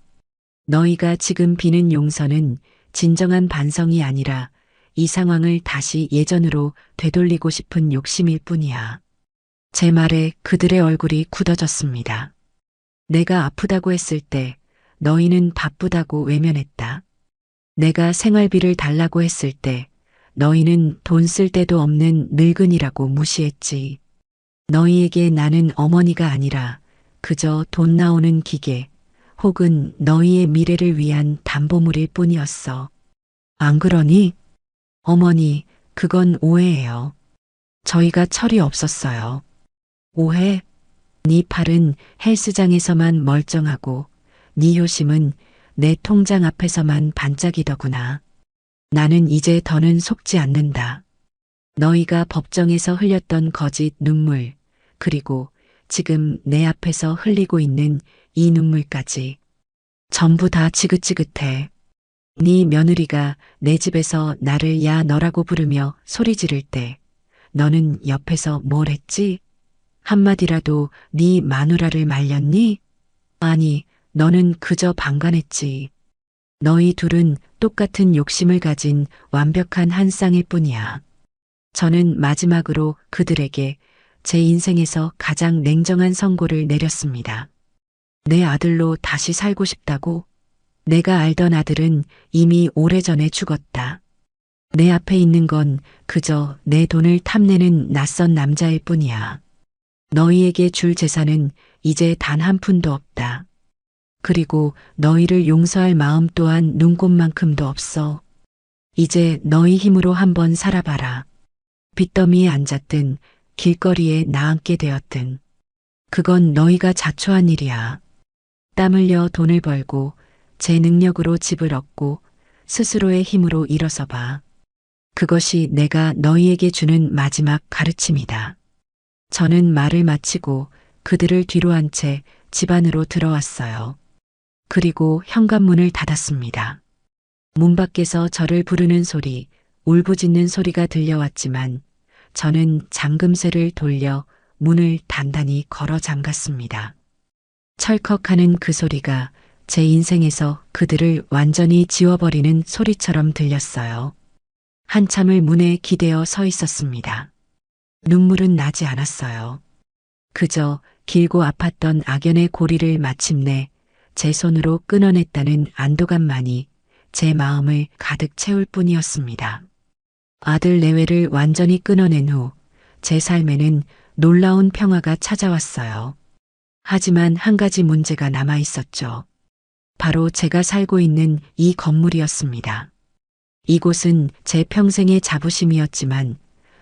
Speaker 1: 너희가 지금 비는 용서는 진정한 반성이 아니라 이 상황을 다시 예전으로 되돌리고 싶은 욕심일 뿐이야. 제 말에 그들의 얼굴이 굳어졌습니다. 내가 아프다고 했을 때 너희는 바쁘다고 외면했다. 내가 생활비를 달라고 했을 때 너희는 돈 쓸 데도 없는 늙은이라고 무시했지. 너희에게 나는 어머니가 아니라 그저 돈 나오는 기계 혹은 너희의 미래를 위한 담보물일 뿐이었어. 안 그러니? 어머니, 그건 오해예요. 저희가 철이 없었어요. 오해? 네 팔은 헬스장에서만 멀쩡하고 네 효심은 내 통장 앞에서만 반짝이더구나. 나는 이제 더는 속지 않는다. 너희가 법정에서 흘렸던 거짓 눈물, 그리고 지금 내 앞에서 흘리고 있는 이 눈물까지 전부 다 지긋지긋해. 네 며느리가 내 집에서 나를 야 너라고 부르며 소리 지를 때 너는 옆에서 뭘 했지? 한마디라도 네 마누라를 말렸니? 아니, 너는 그저 방관했지. 너희 둘은 똑같은 욕심을 가진 완벽한 한 쌍일 뿐이야. 저는 마지막으로 그들에게 제 인생에서 가장 냉정한 선고를 내렸습니다. 내 아들로 다시 살고 싶다고? 내가 알던 아들은 이미 오래전에 죽었다. 내 앞에 있는 건 그저 내 돈을 탐내는 낯선 남자일 뿐이야. 너희에게 줄 재산은 이제 단 한 푼도 없다. 그리고 너희를 용서할 마음 또한 눈꼽만큼도 없어. 이제 너희 힘으로 한번 살아봐라. 빚더미에 앉았든 길거리에 나앉게 되었든 그건 너희가 자초한 일이야. 땀 흘려 돈을 벌고 제 능력으로 집을 얻고 스스로의 힘으로 일어서 봐. 그것이 내가 너희에게 주는 마지막 가르침이다. 저는 말을 마치고 그들을 뒤로 한 채 집 안으로 들어왔어요. 그리고 현관문을 닫았습니다. 문 밖에서 저를 부르는 소리, 울부짖는 소리가 들려왔지만 저는 잠금쇠를 돌려 문을 단단히 걸어 잠갔습니다. 철컥하는 그 소리가 제 인생에서 그들을 완전히 지워버리는 소리처럼 들렸어요. 한참을 문에 기대어 서 있었습니다. 눈물은 나지 않았어요. 그저 길고 아팠던 악연의 고리를 마침내 제 손으로 끊어냈다는 안도감만이 제 마음을 가득 채울 뿐이었습니다. 아들 내외를 완전히 끊어낸 후 제 삶에는 놀라운 평화가 찾아왔어요. 하지만 한 가지 문제가 남아 있었죠. 바로 제가 살고 있는 이 건물이었습니다. 이곳은 제 평생의 자부심이었지만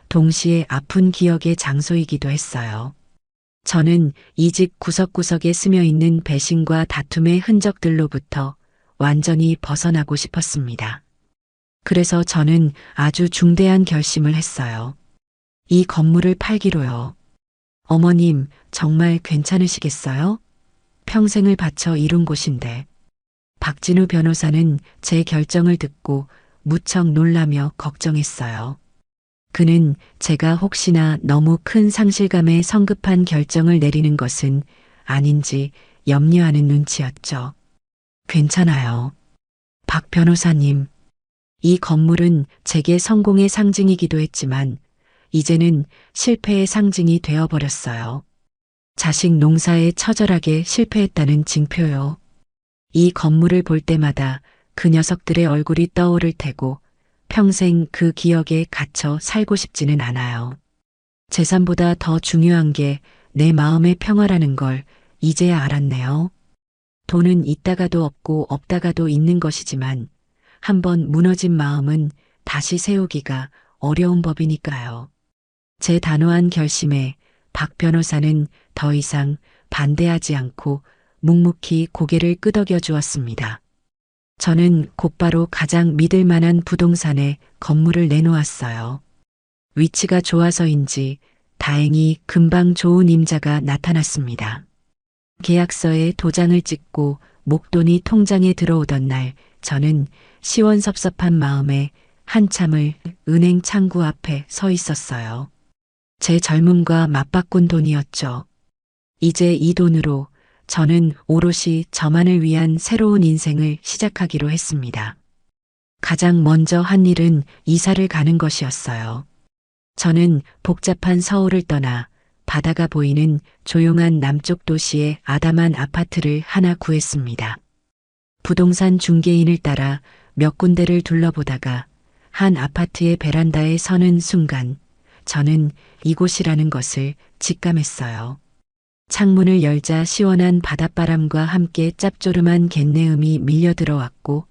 Speaker 1: 동시에 아픈 기억의 장소이기도 했어요. 저는 이 집 구석구석에 스며 있는 배신과 다툼의 흔적들로부터 완전히 벗어나고 싶었습니다. 그래서 저는 아주 중대한 결심을 했어요. 이 건물을 팔기로요. 어머님, 정말 괜찮으시겠어요? 평생을 바쳐 이룬 곳인데. 박진우 변호사는 제 결정을 듣고 무척 놀라며 걱정했어요. 그는 제가 혹시나 너무 큰 상실감에 성급한 결정을 내리는 것은 아닌지 염려하는 눈치였죠. 괜찮아요. 박 변호사님, 이 건물은 제게 성공의 상징이기도 했지만 이제는 실패의 상징이 되어버렸어요. 자식 농사에 처절하게 실패했다는 징표요. 이 건물을 볼 때마다 그 녀석들의 얼굴이 떠오를 테고 평생 그 기억에 갇혀 살고 싶지는 않아요. 재산보다 더 중요한 게 내 마음의 평화라는 걸 이제야 알았네요. 돈은 있다가도 없고 없다가도 있는 것이지만 한번 무너진 마음은 다시 세우기가 어려운 법이니까요. 제 단호한 결심에 박 변호사는 더 이상 반대하지 않고 묵묵히 고개를 끄덕여 주었습니다. 저는 곧바로 가장 믿을 만한 부동산에 건물을 내놓았어요. 위치가 좋아서인지 다행히 금방 좋은 임자가 나타났습니다. 계약서에 도장을 찍고 목돈이 통장에 들어오던 날 저는 시원섭섭한 마음에 한참을 은행 창구 앞에 서 있었어요. 제 젊음과 맞바꾼 돈이었죠. 이제 이 돈으로 저는 오롯이 저만을 위한 새로운 인생을 시작하기로 했습니다. 가장 먼저 한 일은 이사를 가는 것이었어요. 저는 복잡한 서울을 떠나 바다가 보이는 조용한 남쪽 도시의 아담한 아파트를 하나 구했습니다. 부동산 중개인을 따라 몇 군데를 둘러보다가 한 아파트의 베란다에 서는 순간 저는 이곳이라는 것을 직감했어요. 창문을 열자 시원한 바닷바람과 함께 짭조름한 갯내음이 밀려들어왔고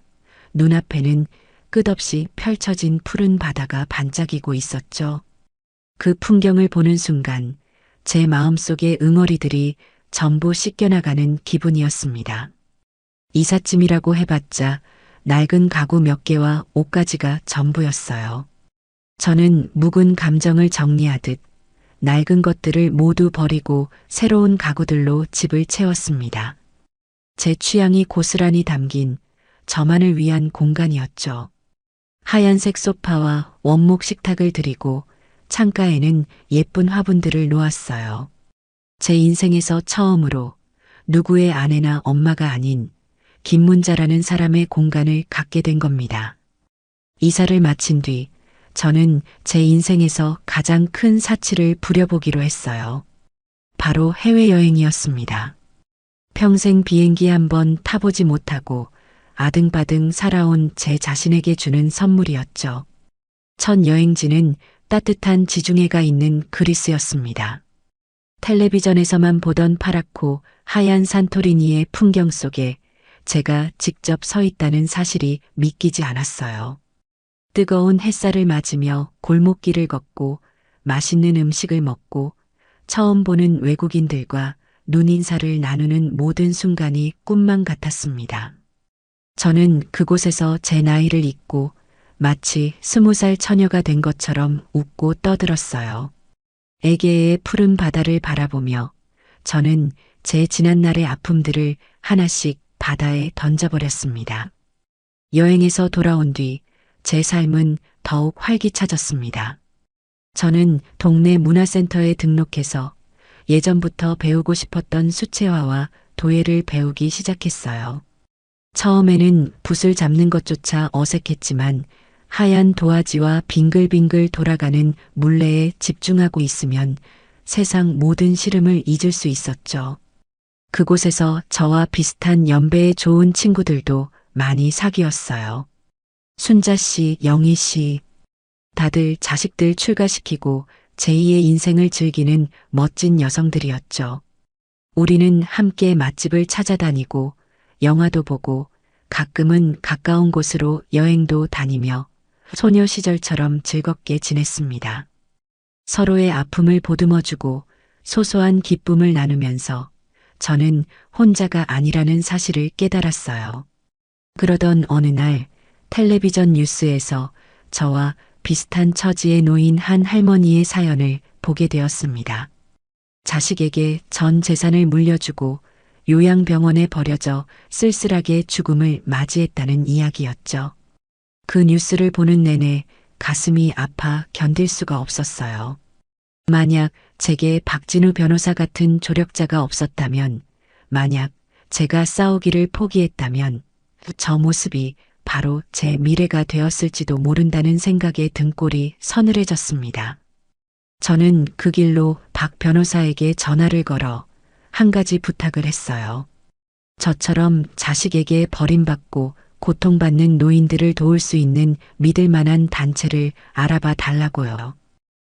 Speaker 1: 눈앞에는 끝없이 펼쳐진 푸른 바다가 반짝이고 있었죠. 그 풍경을 보는 순간 제 마음속의 응어리들이 전부 씻겨나가는 기분이었습니다. 이삿짐이라고 해봤자 낡은 가구 몇 개와 옷가지가 전부였어요. 저는 묵은 감정을 정리하듯 낡은 것들을 모두 버리고 새로운 가구들로 집을 채웠습니다. 제 취향이 고스란히 담긴 저만을 위한 공간이었죠. 하얀색 소파와 원목 식탁을 들이고 창가에는 예쁜 화분들을 놓았어요. 제 인생에서 처음으로 누구의 아내나 엄마가 아닌 김문자라는 사람의 공간을 갖게 된 겁니다. 이사를 마친 뒤 저는 제 인생에서 가장 큰 사치를 부려보기로 했어요. 바로 해외여행이었습니다. 평생 비행기 한 번 타보지 못하고 아등바등 살아온 제 자신에게 주는 선물이었죠. 첫 여행지는 따뜻한 지중해가 있는 그리스였습니다. 텔레비전에서만 보던 파랗고 하얀 산토리니의 풍경 속에 제가 직접 서 있다는 사실이 믿기지 않았어요. 뜨거운 햇살을 맞으며 골목길을 걷고 맛있는 음식을 먹고 처음 보는 외국인들과 눈인사를 나누는 모든 순간이 꿈만 같았습니다. 저는 그곳에서 제 나이를 잊고 마치 20살 처녀가 된 것처럼 웃고 떠들었어요. 에게의 푸른 바다를 바라보며 저는 제 지난날의 아픔들을 하나씩 바다에 던져버렸습니다. 여행에서 돌아온 뒤 제 삶은 더욱 활기차졌습니다. 저는 동네 문화센터에 등록해서 예전부터 배우고 싶었던 수채화와 도예를 배우기 시작했어요. 처음에는 붓을 잡는 것조차 어색했지만 하얀 도화지와 빙글빙글 돌아가는 물레에 집중하고 있으면 세상 모든 시름을 잊을 수 있었죠. 그곳에서 저와 비슷한 연배의 좋은 친구들도 많이 사귀었어요. 순자 씨, 영희 씨, 다들 자식들 출가시키고 제2의 인생을 즐기는 멋진 여성들이었죠. 우리는 함께 맛집을 찾아다니고 영화도 보고 가끔은 가까운 곳으로 여행도 다니며 소녀 시절처럼 즐겁게 지냈습니다. 서로의 아픔을 보듬어주고 소소한 기쁨을 나누면서 저는 혼자가 아니라는 사실을 깨달았어요. 그러던 어느 날 텔레비전 뉴스에서 저와 비슷한 처지에 놓인 한 할머니의 사연을 보게 되었습니다. 자식에게 전 재산을 물려주고 요양병원에 버려져 쓸쓸하게 죽음을 맞이했다는 이야기였죠. 그 뉴스를 보는 내내 가슴이 아파 견딜 수가 없었어요. 만약 제게 박진우 변호사 같은 조력자가 없었다면, 만약 제가 싸우기를 포기했다면 저 모습이 바로 제 미래가 되었을지도 모른다는 생각에 등골이 서늘해졌습니다. 저는 그 길로 박 변호사에게 전화를 걸어 한 가지 부탁을 했어요. 저처럼 자식에게 버림받고 고통받는 노인들을 도울 수 있는 믿을 만한 단체를 알아봐 달라고요.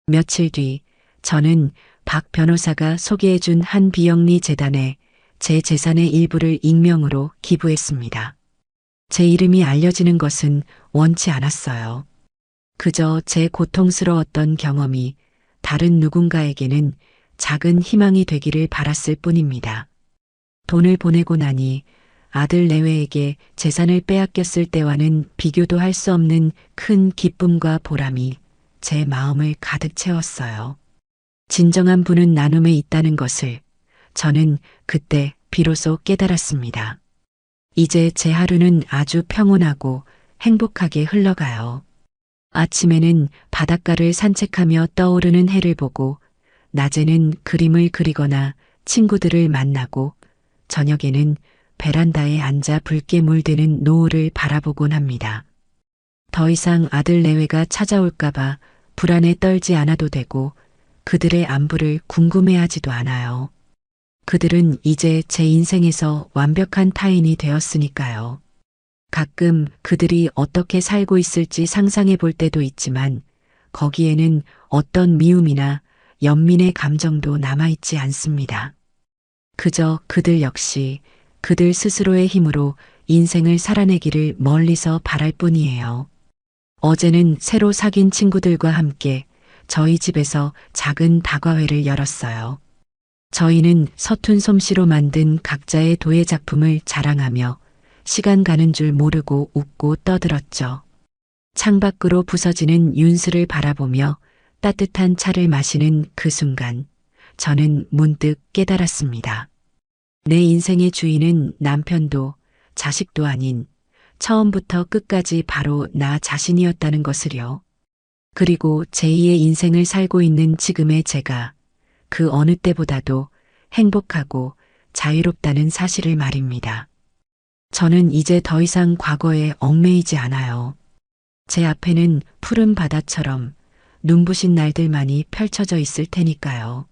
Speaker 1: 며칠 뒤 저는 박 변호사가 소개해준 한 비영리 재단에 제 재산의 일부를 익명으로 기부했습니다. 제 이름이 알려지는 것은 원치 않았어요. 그저 제 고통스러웠던 경험이 다른 누군가에게는 작은 희망이 되기를 바랐을 뿐입니다. 돈을 보내고 나니 아들 내외에게 재산을 빼앗겼을 때와는 비교도 할 수 없는 큰 기쁨과 보람이 제 마음을 가득 채웠어요. 진정한 부는 나눔에 있다는 것을 저는 그때 비로소 깨달았습니다. 이제 제 하루는 아주 평온하고 행복하게 흘러가요. 아침에는 바닷가를 산책하며 떠오르는 해를 보고, 낮에는 그림을 그리거나 친구들을 만나고, 저녁에는 베란다에 앉아 붉게 물드는 노을을 바라보곤 합니다. 더 이상 아들 내외가 찾아올까봐 불안에 떨지 않아도 되고, 그들의 안부를 궁금해하지도 않아요. 그들은 이제 제 인생에서 완벽한 타인이 되었으니까요. 가끔 그들이 어떻게 살고 있을지 상상해 볼 때도 있지만 거기에는 어떤 미움이나 연민의 감정도 남아있지 않습니다. 그저 그들 역시 그들 스스로의 힘으로 인생을 살아내기를 멀리서 바랄 뿐이에요. 어제는 새로 사귄 친구들과 함께 저희 집에서 작은 다과회를 열었어요. 저희는 서툰 솜씨로 만든 각자의 도예 작품을 자랑하며 시간 가는 줄 모르고 웃고 떠들었죠. 창밖으로 부서지는 윤수를 바라보며 따뜻한 차를 마시는 그 순간 저는 문득 깨달았습니다. 내 인생의 주인은 남편도 자식도 아닌 처음부터 끝까지 바로 나 자신이었다는 것을요. 그리고 제2의 인생을 살고 있는 지금의 제가 그 어느 때보다도 행복하고 자유롭다는 사실을 말입니다. 저는 이제 더 이상 과거에 얽매이지 않아요. 제 앞에는 푸른 바다처럼 눈부신 날들만이 펼쳐져 있을 테니까요.